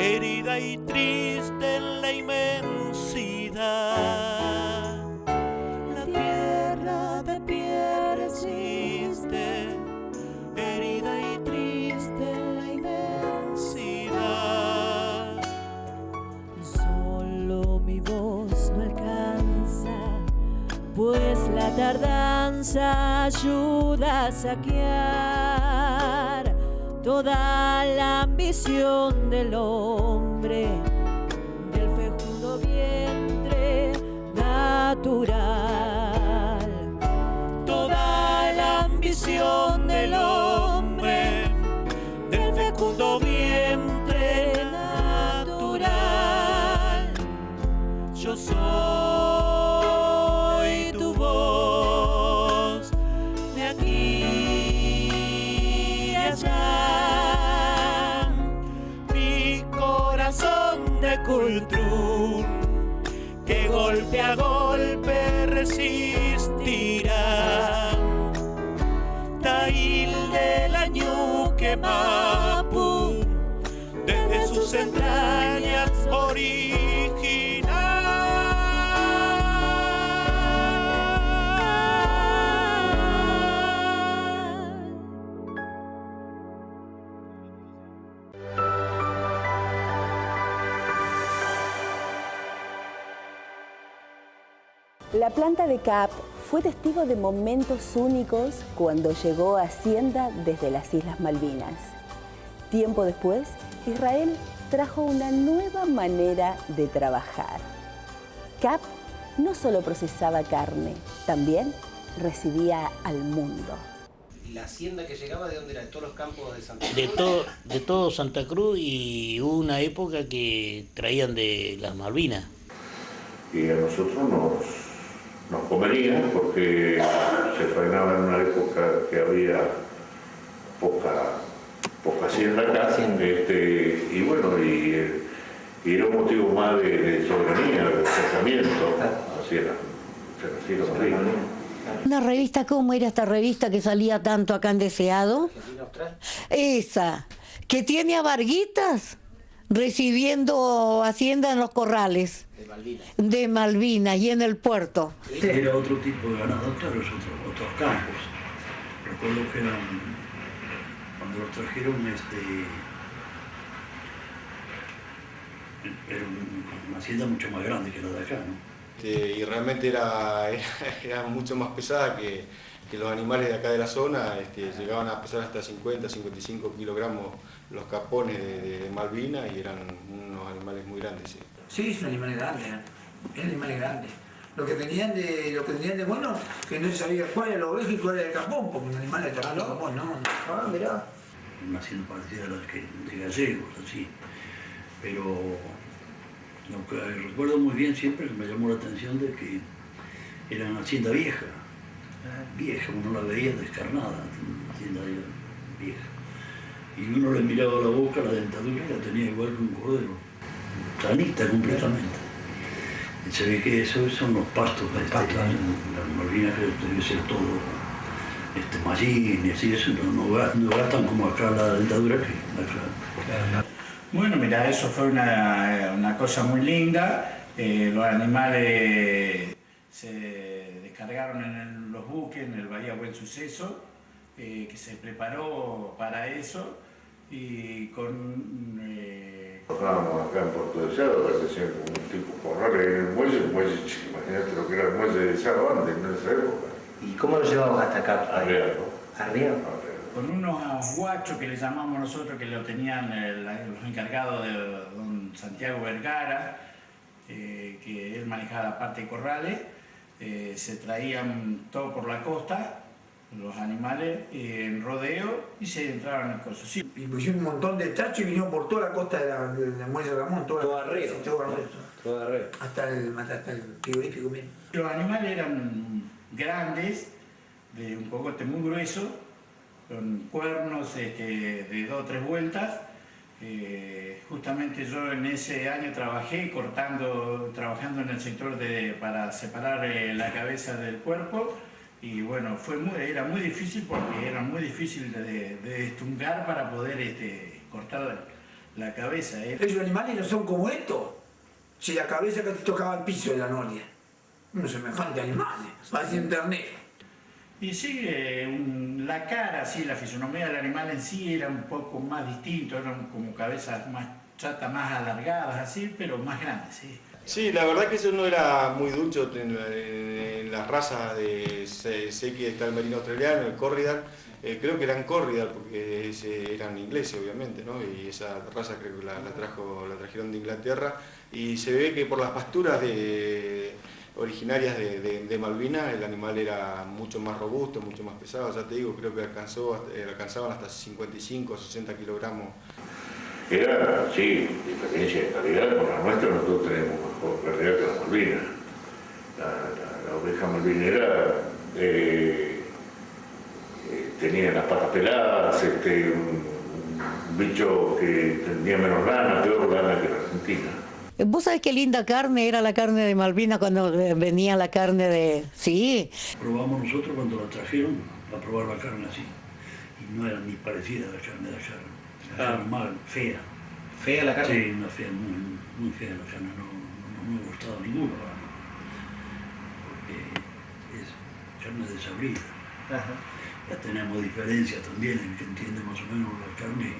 herida y triste en la inmensidad. La tierra de pie resiste, herida y triste en la inmensidad. Solo mi voz no alcanza, pues la tardanza ayuda a saquear toda la ambición del hombre, del fecundo vientre natural. Toda la ambición del hombre, del fecundo vientre natural. Yo soy tu voz, de aquí y allá, mi corazón de cultrún, que golpe a golpe resistirá. Tail del Ñuque Mapu, desde sus entrañas original. La planta de CAP fue testigo de momentos únicos cuando llegó a Hacienda desde las Islas Malvinas. Tiempo después, Israel trajo una nueva manera de trabajar. CAP no solo procesaba carne, también recibía al mundo. ¿La hacienda que llegaba de dónde era? ¿De todos los campos de Santa Cruz? De todo Santa Cruz, y hubo una época que traían de las Malvinas. Y a nosotros nos convenía porque se faenaba en una época que había poca hacienda acá, y bueno, y era un motivo más de soberanía, de desplazamiento, así era los ríos. Una revista, ¿cómo era esta revista que salía tanto acá en Deseado? Esa, que tiene a Varguitas recibiendo hacienda en los corrales de Malvinas y en el puerto. Era otro tipo de ganado, claro, otros campos. Recuerdo que cuando los trajeron, era una hacienda mucho más grande que la de acá, ¿no? Y realmente era mucho más pesada que los animales de acá de la zona. Llegaban a pesar hasta 50, 55 kilogramos los capones de Malvinas, y eran unos animales muy grandes. Sí, son animales grandes, eran animales grandes. Lo que tenían de bueno, que no se sabía cuál era la oveja y cuál era el capón, porque los animales de capón, no. Ah, mirá. Una hacienda parecida a la de gallegos, así. Pero lo que recuerdo muy bien siempre, que me llamó la atención, de que era una hacienda vieja. Vieja, uno la veía descarnada, una hacienda vieja. Y uno le miraba la boca, la dentadura, la tenía igual que un cordero, sanita completamente. Y se ve que esos son los pastos de las Malvinas, que debe ser todo mallines y eso, no gastan como acá la dentadura que acá. Bueno, mira, eso fue una cosa muy linda. Los animales se descargaron en los buques, en el Bahía Buen Suceso, que se preparó para eso, y con... Trabajábamos acá en Puerto Deseado, que hacían como un tipo corral en el muelle, imagínate lo que era el muelle de Deseado antes, en esa época. ¿Y cómo lo llevamos hasta acá? Arriado. ¿Arriado? Con unos guachos que le llamamos nosotros, que lo tenían los encargados de don Santiago Vergara, que él manejaba la parte de corrales, se traían todo por la costa, los animales en rodeo, y se entraban en cosas. Sí. Y pusieron un montón de tachos y vinieron por toda la costa del Muelle de Ramón, todo arriba. Todo arriba. Hasta el frigorífico mismo. Los animales eran grandes, de un cogote muy grueso, con cuernos de 2 o 3 vueltas. Justamente yo en ese año trabajé trabajando en el sector para separar la cabeza del cuerpo, y bueno, era muy difícil, porque era muy difícil de destungar para poder cortar la cabeza. Esos animales no son como estos. Si la cabeza casi tocaba el piso de la noria. Unos semejantes animales, parecen terneros. Y sí, la cara, sí, la fisonomía del animal en sí era un poco más distinto, eran como cabezas más chatas, más alargadas, así, pero más grandes, sí. Sí, la verdad que eso no era muy ducho en las razas de sé que está el merino australiano, el corridal, creo que eran corridal porque eran ingleses obviamente, ¿no? Y esa raza creo que la trajeron de Inglaterra y se ve que por las pasturas originarias de Malvinas el animal era mucho más robusto, mucho más pesado, ya te digo, creo que alcanzaban hasta 55 o 60 kilogramos. Era, sí, diferencia de calidad con la nuestra, nosotros tenemos mejor calidad que la Malvina. La oveja malvinera tenía las patas peladas, un bicho que tenía menos lana, peor lana que la Argentina. ¿Vos sabés qué linda carne era la carne de Malvina cuando venía la carne de...? Sí. Probamos nosotros cuando la trajeron a probar la carne así. Y no era ni parecida a la carne de allá. Era mal, fea. ¿Fea la carne? Sí, una fea, muy fea la carne. No me ha gustado ninguna. Porque es carne desabrida. Ajá. Ya tenemos diferencias también en que entiende más o menos la carne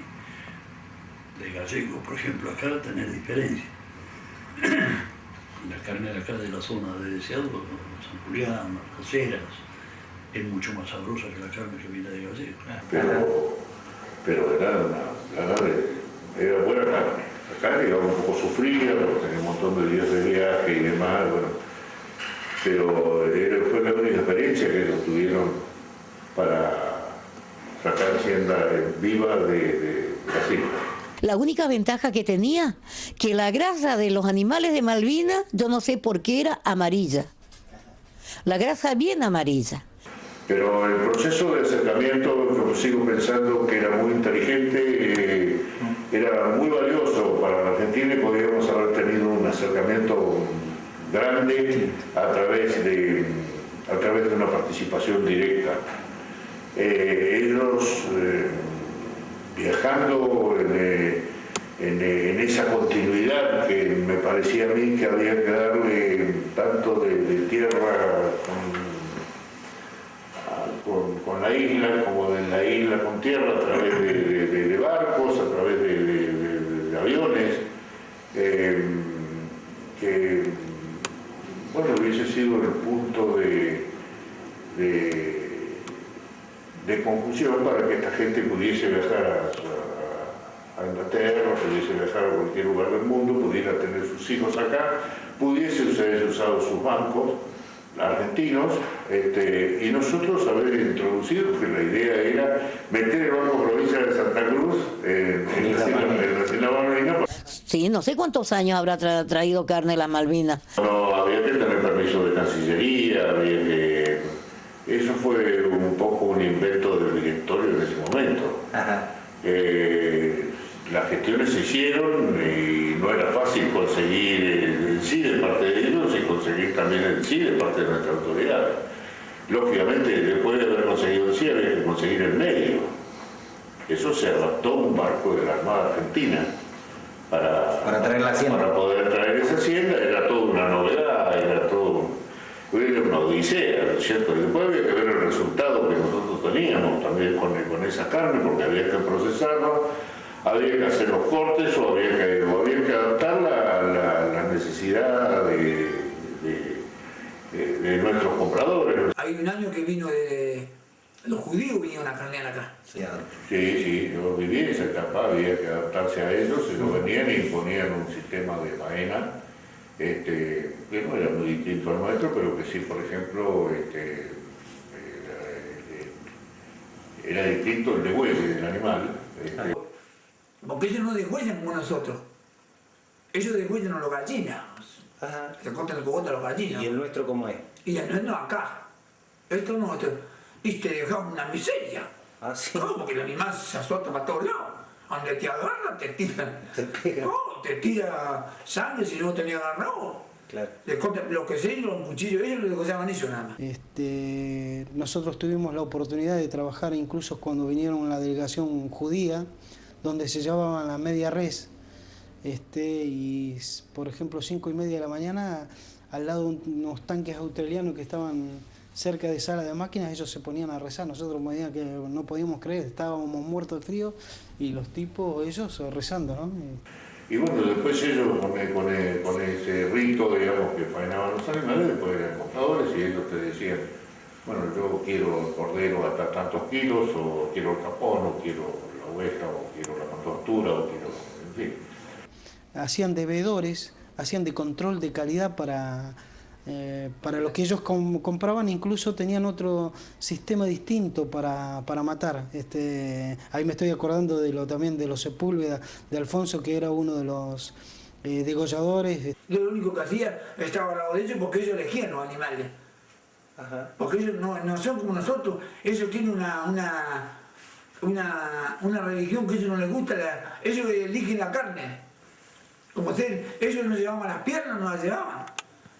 de gallego. Por ejemplo, acá tener diferencia. La carne de acá de la zona de Deseado, San Julián, las Caseras, es mucho más sabrosa que la carne que viene de gallego. Pero era buena carne. La carne iba un poco sufrida, porque tenía un montón de días de viaje y demás, bueno. Pero fue la única experiencia que ellos tuvieron para sacar hacienda viva de Brasil. La única ventaja que tenía, que la grasa de los animales de Malvinas, yo no sé por qué era amarilla. La grasa bien amarilla. Pero el proceso de acercamiento, yo sigo pensando que era muy inteligente, era muy valioso para la Argentina y podríamos haber tenido un acercamiento grande a través de una participación directa. Ellos viajando en esa continuidad que me parecía a mí que había que darle tanto de tierra con la isla como de la isla con tierra a través de barcos, a través de aviones, que bueno, hubiese sido el punto de confusión para que esta gente pudiese viajar a Inglaterra, pudiese viajar a cualquier lugar del mundo, pudiera tener sus hijos acá, pudiese haber usado sus bancos argentinos, y nosotros haber introducido, que la idea era meter el Banco Provincial de Santa Cruz en la Isla Malvinas. Sí, no sé cuántos años habrá traído carne las Malvinas. No, había que tener permiso de Cancillería, eso fue un poco un invento del directorio en ese momento. Las gestiones se hicieron y no era fácil conseguir el sí de parte de ellos y conseguir también el sí de parte de nuestra autoridad. Lógicamente, después de haber conseguido el sí, había que conseguir el medio. Eso se adaptó un barco de la Armada Argentina para traer la hacienda. Para poder traer esa hacienda, era toda una novedad, era una odisea, ¿no es cierto? Y después había que ver el resultado que nosotros teníamos también con esa carne, porque había que procesarlo, había que hacer los cortes o había que adaptarla a la necesidad de nuestros compradores. Hay un año que vino los judíos vinieron a carnear acá. Sí, yo viví esa etapa, había que adaptarse a ellos, ellos venían y imponían un sistema de faena, que no era muy distinto al nuestro, pero que sí, por ejemplo, era distinto el degüelle del animal. Porque ellos no degüellan como nosotros. Ellos degüellan a los gallinas. Se cortan el cogote a los gallinas. ¿Y el nuestro cómo es? Y el nuestro acá. Esto no, y te dejamos una miseria. No, porque el animal se azota para todos lados. Donde te agarra, te tira. Te tira sangre si no tenía agarrado. Claro. Lo que sé, los cuchillos ellos les degollaban eso nada más. Nosotros tuvimos la oportunidad de trabajar incluso cuando vinieron la delegación judía donde se llevaban la media res. Y por ejemplo 5:30 de la mañana, al lado de unos tanques australianos que estaban cerca de sala de máquinas, ellos se ponían a rezar. Nosotros medían que no podíamos creer, estábamos muertos de frío y los tipos, ellos rezando, ¿no? Y bueno, después ellos con ese rito, digamos, que faenaban los animales, después eran compradores y ellos te decían, bueno, yo quiero el cordero hasta tantos kilos, o quiero el capón, o quiero la oveja, o quiero la manufactura, o quiero, en fin. Hacían de veedores, hacían de control de calidad para lo que ellos compraban, incluso tenían otro sistema distinto para matar. Ahí me estoy acordando también de los Sepúlveda, de Alfonso, que era uno de los degolladores. Yo lo único que hacía estaba al lado de ellos porque ellos elegían los animales. Ajá. Porque ellos no son como nosotros, ellos tienen una religión que a ellos no les gusta, ellos eligen la carne. Como ser, ellos no llevaban las piernas, no las llevaban.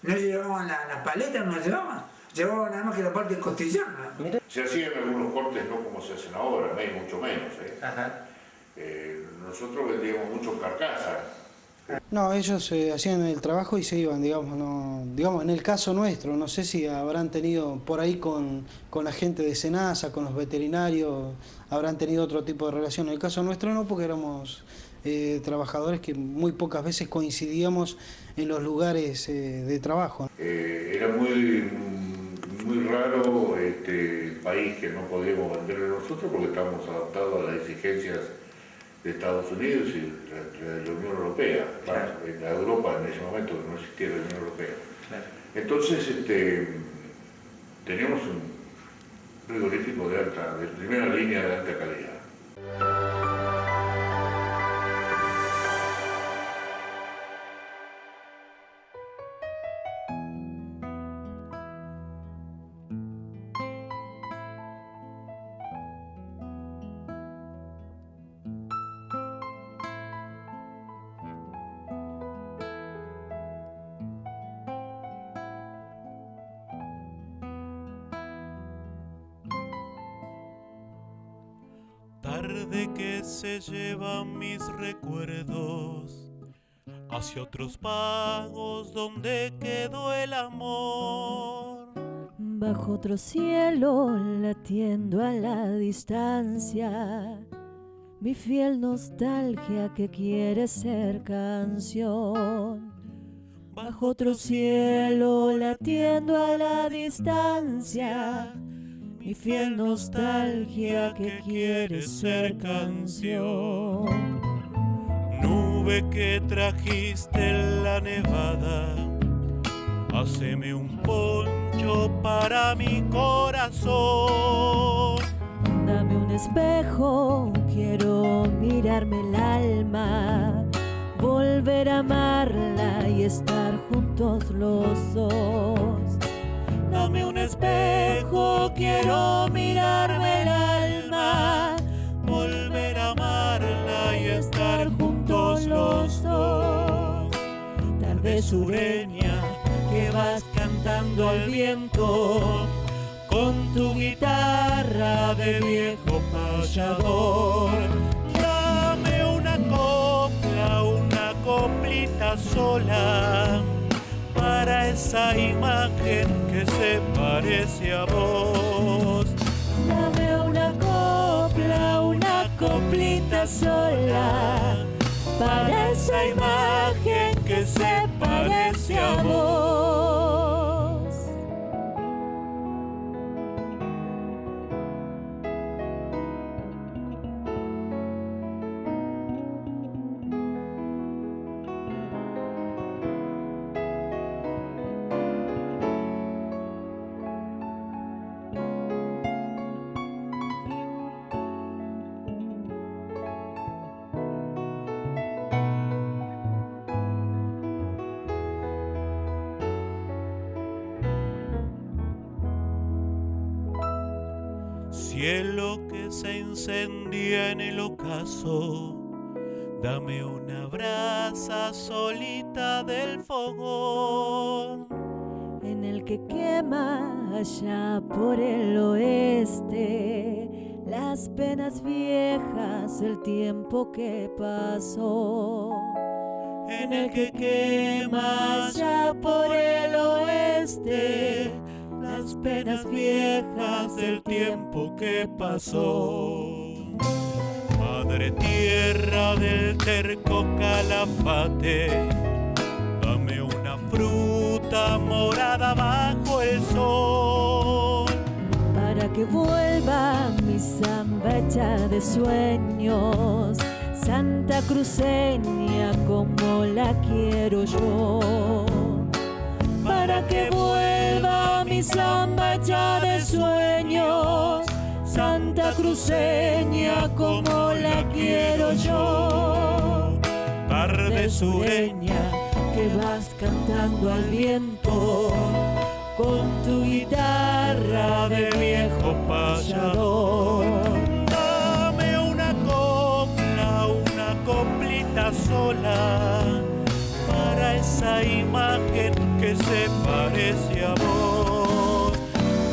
No llevaban las paletas, no las llevaban. Llevaban nada más que la parte costillana. Se hacían algunos cortes no como se hacen ahora, mucho menos. Ajá. Nosotros vendíamos mucho carcasa. No, ellos hacían el trabajo y se iban, digamos, en el caso nuestro, no sé si habrán tenido por ahí con la gente de Senasa, con los veterinarios, habrán tenido otro tipo de relación. En el caso nuestro no, porque éramos trabajadores que muy pocas veces coincidíamos en los lugares de trabajo. Era muy raro el país que no podíamos venderle nosotros porque estábamos adaptados a las exigencias de Estados Unidos y de la Unión Europea. Claro. En la Europa en ese momento no existía la Unión Europea. Claro. Entonces teníamos un frigorífico de primera línea de alta calidad. Tarde que se llevan mis recuerdos hacia otros pagos donde quedó el amor. Bajo otro cielo, latiendo a la distancia, mi fiel nostalgia que quiere ser canción. Bajo otro cielo, latiendo a la distancia, mi fiel nostalgia que quiere ser canción. Nube que trajiste en la nevada, haceme un poncho para mi corazón. Dame un espejo, quiero mirarme el alma, volver a amarla y estar juntos los dos. Dame un espejo, quiero mirarme el alma, volver a amarla y estar juntos los dos. Tarde sureña que vas cantando al viento, con tu guitarra de viejo payador. Dame una coplita sola, para esa imagen que se parece a vos. Dame una coplita sola, para esa imagen que se parece a vos. Cielo que se incendia en el ocaso, dame una brasa solita del fogón. En el que quema allá por el oeste las penas viejas, el tiempo que pasó. En el que quema allá por el oeste, las penas viejas del tiempo que pasó. Madre tierra del terco Calafate, dame una fruta morada bajo el sol. Para que vuelva mi samba hecha de sueños, santa cruceña como la quiero yo. Para que vuelva mi samba hecha de sueños, santa cruceña como la quiero yo. Tarde sureña que vas cantando al viento con tu guitarra de viejo payador. Dame una copla, una coplita sola, para esa imagen que se parece a vos.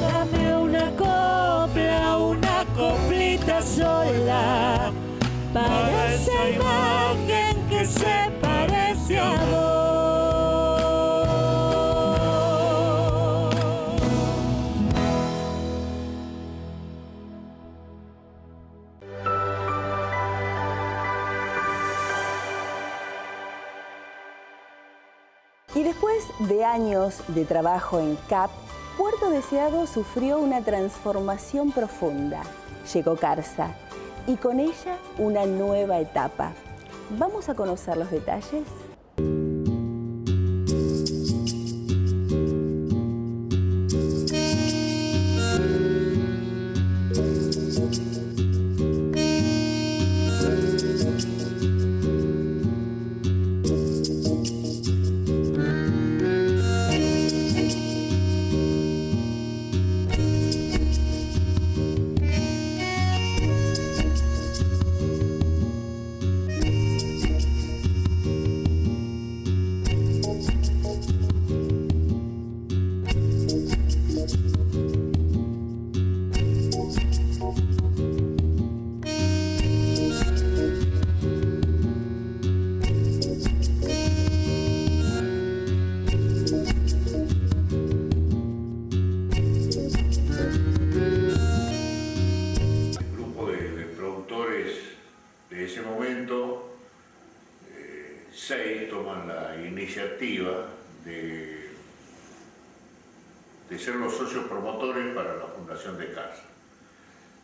Dame una coplita sola, para esa imagen que se parece a vos. Y después de años de trabajo en CAP, Puerto Deseado sufrió una transformación profunda. Llegó Carsa y con ella una nueva etapa. ¿Vamos a conocer los detalles? de ser los socios promotores para la fundación de Carsa,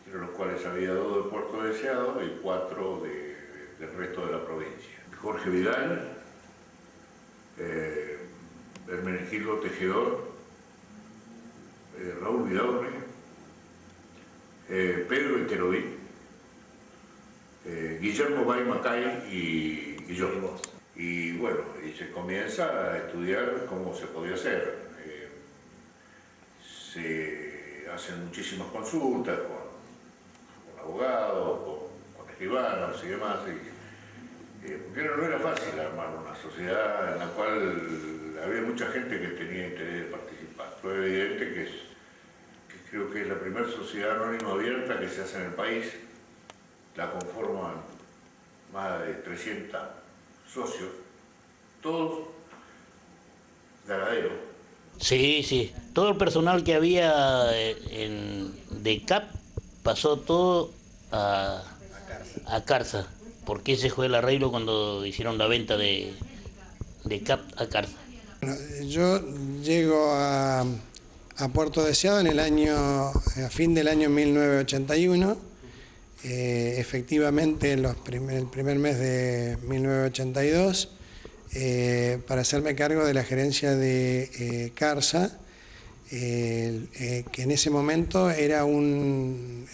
entre los cuales había 2 de Puerto Deseado y 4 del resto de la provincia. Jorge Vidal, Hermenegildo Tejedor, Raúl Vidaurre, Pedro Iteroví, Guillermo Baimacay y yo. Y bueno, y se comienza a estudiar cómo se podía hacer. Se hacen muchísimas consultas con abogados, con escribanos y demás, porque no era fácil armar una sociedad en la cual había mucha gente que tenía interés de participar. Fue evidente que creo que es la primera sociedad anónima abierta que se hace en el país. La conforman más de 300 socios, todos ganaderos. Sí, sí. Todo el personal que había de CAP pasó todo a Carsa, porque ese fue el arreglo cuando hicieron la venta de CAP a Carsa. Bueno, yo llego a Puerto Deseado a fin del año 1981. Efectivamente, el primer mes de 1982, para hacerme cargo de la gerencia de Carsa, que en ese momento era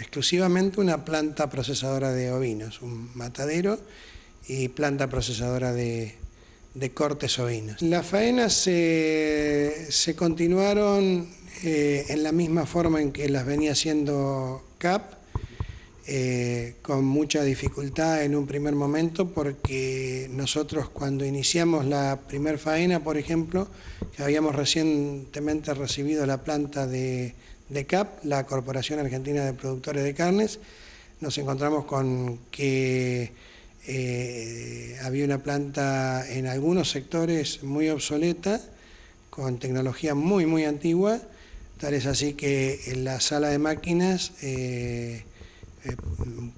exclusivamente una planta procesadora de ovinos, un matadero y planta procesadora de cortes ovinos. Las faenas se continuaron en la misma forma en que las venía haciendo CAP, con mucha dificultad en un primer momento, porque nosotros cuando iniciamos la primer faena, por ejemplo, que habíamos recientemente recibido la planta de de CAP, la Corporación Argentina de Productores de Carnes, nos encontramos con que había una planta en algunos sectores muy obsoleta, con tecnología muy antigua, tal es así que en la sala de máquinas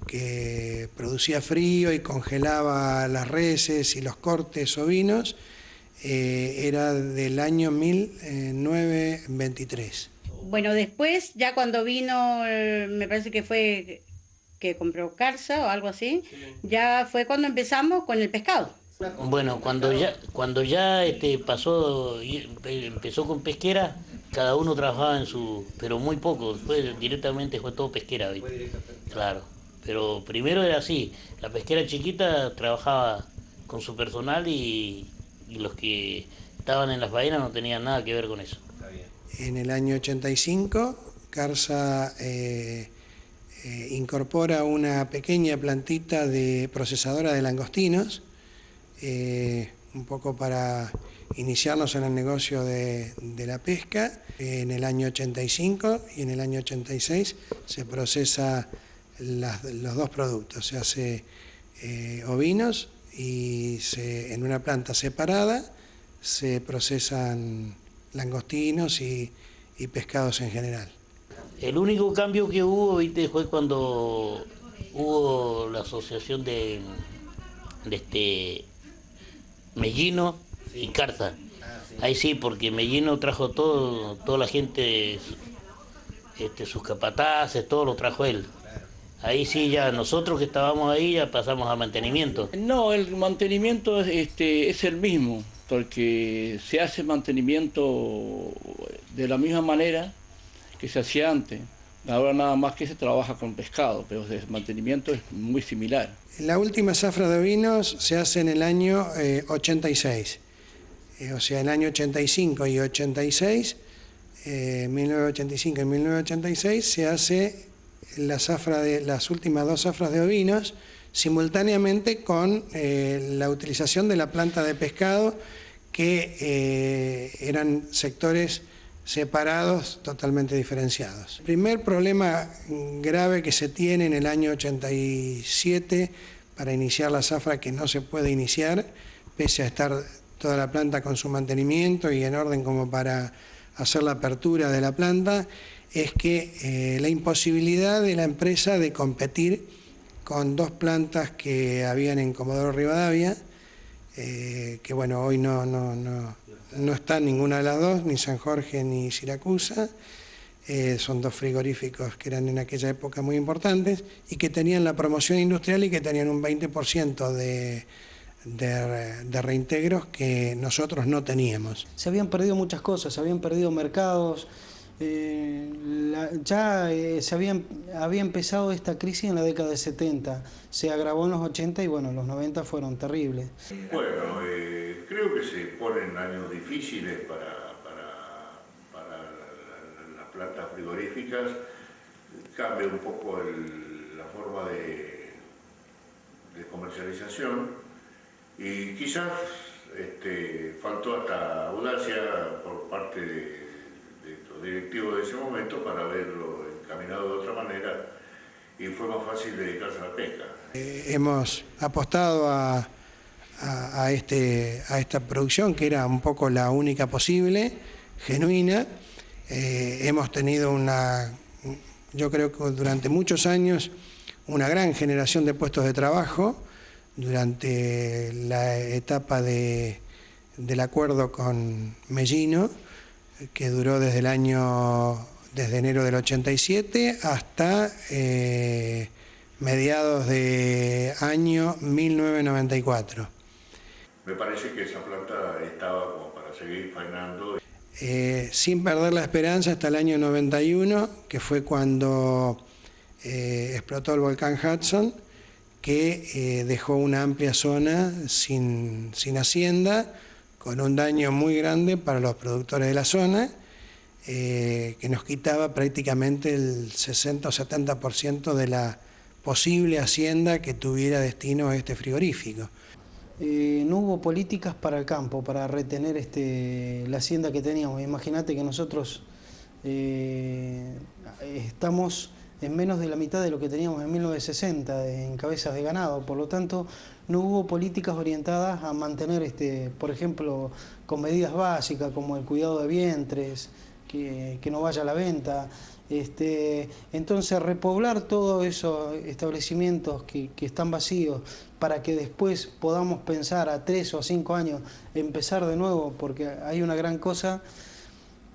que producía frío y congelaba las reses y los cortes ovinos, era del año 1923. Bueno, después, ya cuando vino, me parece que fue que compró Carsa o algo así, ya fue cuando empezamos con el pescado. Bueno, cuando ya empezó con pesquera, cada uno trabajaba en su, pero muy poco, después directamente fue todo pesquera, ¿viste? Claro, pero primero era así, la pesquera chiquita trabajaba con su personal y los que estaban en las faenas no tenían nada que ver con eso. En el año 85, Carsa incorpora una pequeña plantita de procesadora de langostinos, un poco para iniciarnos en el negocio de la pesca. En el año 85 y en el año 86 se procesa los dos productos, se hace ovinos y en una planta separada se procesan langostinos y pescados en general. El único cambio que hubo, ¿viste?, fue cuando hubo la asociación de Mellino y Carsa. Ahí sí, porque Mellino trajo toda la gente, sus capataces, todo lo trajo él. Ahí sí, ya nosotros que estábamos ahí ya pasamos a mantenimiento. No, el mantenimiento es el mismo, porque se hace mantenimiento de la misma manera que se hacía antes. Ahora nada más que se trabaja con pescado, pero el mantenimiento es muy similar. La última zafra de ovinos se hace en el año 86, o sea, el año 85 y 86, 1985 y 1986 se hace las últimas dos zafras de ovinos simultáneamente con la utilización de la planta de pescado, que eran sectores separados, totalmente diferenciados. El primer problema grave que se tiene en el año 87 para iniciar la zafra, que no se puede iniciar, pese a estar toda la planta con su mantenimiento y en orden como para hacer la apertura de la planta, es que la imposibilidad de la empresa de competir con dos plantas que habían en Comodoro Rivadavia, que bueno, hoy no está ninguna de las dos, ni San Jorge ni Siracusa. Son dos frigoríficos que eran en aquella época muy importantes y que tenían la promoción industrial y que tenían un 20% de reintegros que nosotros no teníamos. Se habían perdido muchas cosas, se habían perdido mercados, había empezado esta crisis en la década de 70, se agravó en los 80 y bueno, los 90 fueron terribles. Bueno, creo que se ponen años difíciles para las plantas frigoríficas, cambia un poco la forma de comercialización y quizás faltó hasta audacia por parte de los directivos de ese momento para haberlo encaminado de otra manera y fue más fácil dedicarse a la pesca. Hemos apostado a esta producción, que era un poco la única posible, genuina. Hemos tenido yo creo que durante muchos años, una gran generación de puestos de trabajo durante la etapa del acuerdo con Mellino, que duró desde enero del 87 hasta mediados de año 1994. Me parece que esa planta estaba como para seguir faenando. Sin perder la esperanza hasta el año 91, que fue cuando explotó el volcán Hudson, que dejó una amplia zona sin hacienda, con un daño muy grande para los productores de la zona, que nos quitaba prácticamente el 60 o 70% de la posible hacienda que tuviera destino a este frigorífico. No hubo políticas para el campo, para retener la hacienda que teníamos. Imagínate que nosotros Estamos en menos de la mitad de lo que teníamos en 1960 en cabezas de ganado, por lo tanto no hubo políticas orientadas a mantener, por ejemplo, con medidas básicas como el cuidado de vientres, que no vaya a la venta. Entonces repoblar todos esos establecimientos que están vacíos para que después podamos pensar a 3 o 5 años empezar de nuevo, porque hay una gran cosa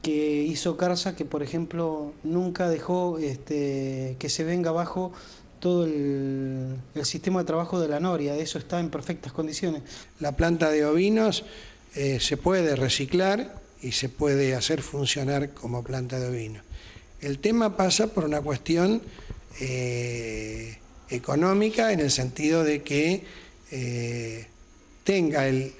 que hizo Carsa, que por ejemplo nunca dejó que se venga abajo todo el sistema de trabajo de la noria. Eso está en perfectas condiciones. La planta de ovinos se puede reciclar y se puede hacer funcionar como planta de ovinos. El tema pasa por una cuestión económica, en el sentido de que tenga el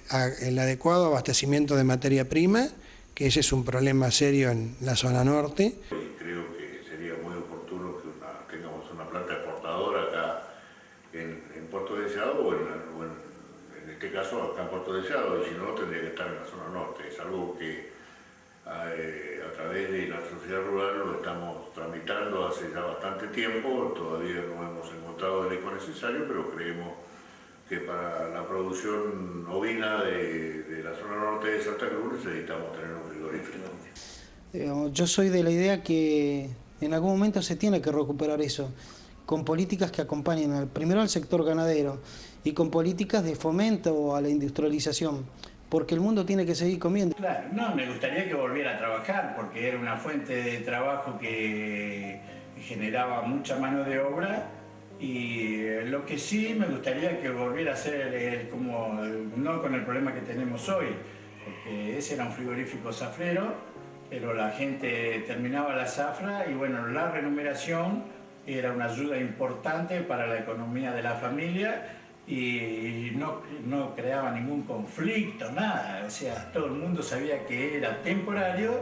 adecuado abastecimiento de materia prima, que ese es un problema serio en la zona norte. Creo que sería muy oportuno que tengamos una planta exportadora acá en Puerto Deseado, o en este caso acá en Puerto Deseado, y si no tendría que estar en la zona norte. Es algo que a través de la sociedad rural lo estamos tramitando hace ya bastante tiempo, todavía no hemos encontrado el eco necesario, pero creemos que para la producción ovina de la zona norte de Santa Cruz necesitamos tener un frigorífico. Yo soy de la idea que en algún momento se tiene que recuperar eso, con políticas que acompañen primero al sector ganadero y con políticas de fomento a la industrialización, porque el mundo tiene que seguir comiendo. Claro, no, me gustaría que volviera a trabajar, porque era una fuente de trabajo que generaba mucha mano de obra. Y lo que sí me gustaría que volviera a ser no con el problema que tenemos hoy, porque ese era un frigorífico zafrero, pero la gente terminaba la zafra y bueno, la remuneración era una ayuda importante para la economía de la familia y no creaba ningún conflicto, nada. O sea, todo el mundo sabía que era temporario,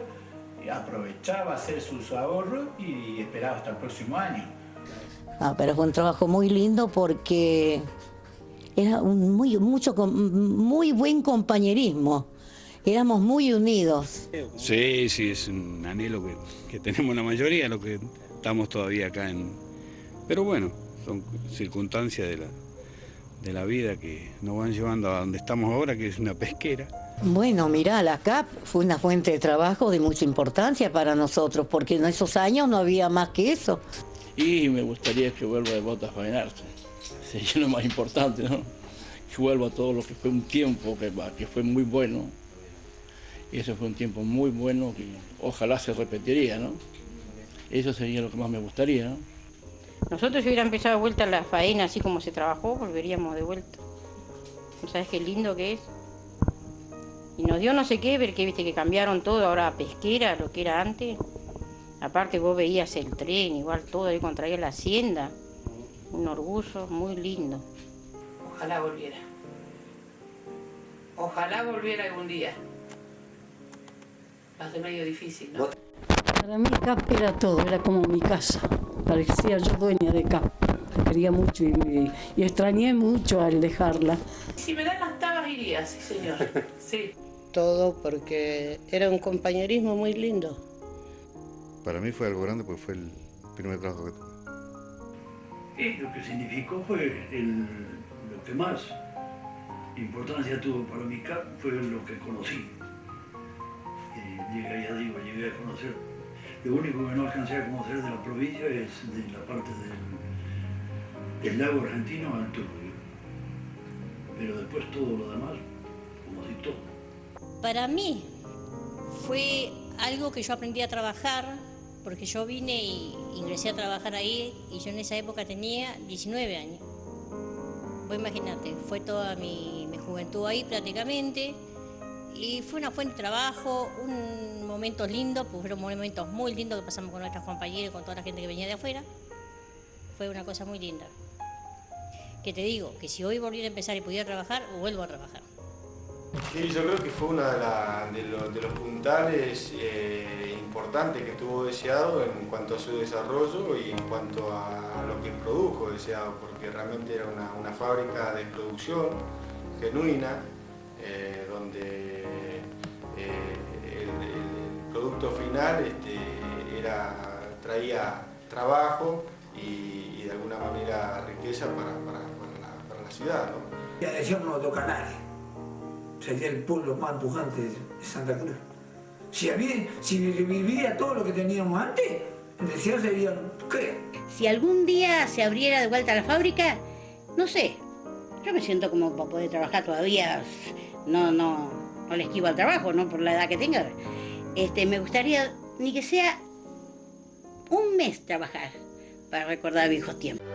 aprovechaba hacer sus ahorros y esperaba hasta el próximo año. Pero fue un trabajo muy lindo porque era muy buen compañerismo. Éramos muy unidos. Sí, es un anhelo que tenemos la mayoría, lo que estamos todavía acá Pero bueno, son circunstancias de la vida que nos van llevando a donde estamos ahora, que es una pesquera. Bueno, mirá, la CAP fue una fuente de trabajo de mucha importancia para nosotros, porque en esos años no había más que eso. Y me gustaría que vuelva de vuelta a faenarse. Sería lo más importante, ¿no? Que vuelva todo lo que fue un tiempo que fue muy bueno. Y ese fue un tiempo muy bueno que ojalá se repetiría, ¿no? Eso sería lo que más me gustaría, ¿no? Nosotros si hubiera empezado de vuelta la faena así como se trabajó, volveríamos de vuelta. ¿No sabes qué lindo que es? Y nos dio no sé qué, porque viste que cambiaron todo ahora a pesquera, lo que era antes. Aparte vos veías el tren, igual todo ahí contraía la hacienda. Un orgullo muy lindo. Ojalá volviera. Ojalá volviera algún día. Va a ser medio difícil, ¿no? Para mí CAP era todo, era como mi casa. Parecía yo dueña de CAP. La quería mucho y extrañé mucho al dejarla. Si me dan las tabas iría, sí señor. Sí. Todo porque era un compañerismo muy lindo. Para mí fue algo grande porque fue el primer trabajo que tuve. Y lo que significó fue lo que más importancia tuvo para mi CAP fue lo que conocí. Llegué a conocer. Lo único que no alcancé a conocer de la provincia es de la parte del lago argentino al Turbio. Pero después todo lo demás, conocí todo. Para mí fue algo que yo aprendí a trabajar, porque yo vine y ingresé a trabajar ahí y yo en esa época tenía 19 años. Vos imaginate, fue toda mi juventud ahí prácticamente y fue una fuente de trabajo, un momento lindo, pues fueron momentos muy lindos que pasamos con nuestras compañeras y con toda la gente que venía de afuera. Fue una cosa muy linda. Que te digo, que si hoy volviera a empezar y pudiera trabajar, vuelvo a trabajar. Sí, yo creo que fue uno de los puntales importantes que tuvo Deseado en cuanto a su desarrollo y en cuanto a lo que produjo Deseado, porque realmente era una fábrica de producción genuina, donde el producto final traía trabajo y de alguna manera riqueza para la ciudad, ¿no? Ya decíamos los dos canales, sería el pueblo más pujante de Santa Cruz. Si vivía todo lo que teníamos antes, en el cielo sería, ¿qué? Si algún día se abriera de vuelta la fábrica, no sé, yo me siento como para poder trabajar todavía, no le esquivo al trabajo, no por la edad que tenga. Me gustaría ni que sea un mes trabajar para recordar viejos tiempos.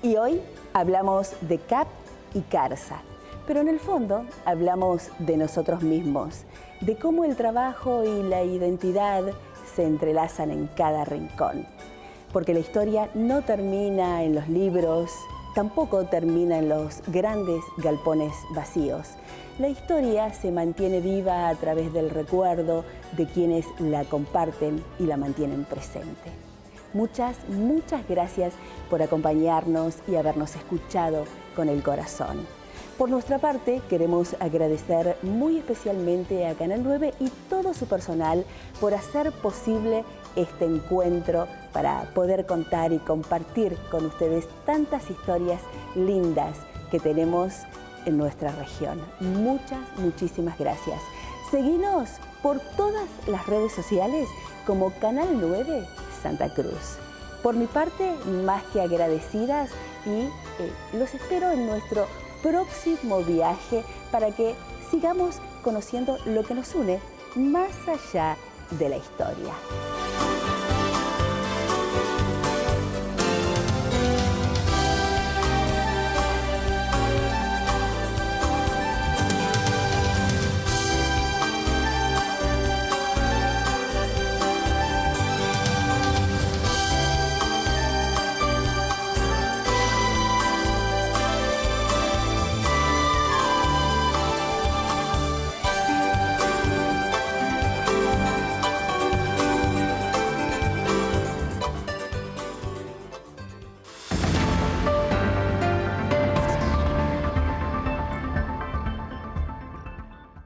Y hoy hablamos de CAP y CARSA, pero en el fondo hablamos de nosotros mismos, de cómo el trabajo y la identidad se entrelazan en cada rincón. Porque la historia no termina en los libros, tampoco termina en los grandes galpones vacíos. La historia se mantiene viva a través del recuerdo de quienes la comparten y la mantienen presente. Muchas gracias por acompañarnos y habernos escuchado con el corazón. Por nuestra parte, queremos agradecer muy especialmente a Canal 9 y todo su personal por hacer posible este encuentro para poder contar y compartir con ustedes tantas historias lindas que tenemos en nuestra región. Muchísimas gracias. Seguinos por todas las redes sociales como Canal 9 Santa Cruz. Por mi parte, más que agradecidas y los espero en nuestro próximo viaje para que sigamos conociendo lo que nos une más allá de la historia.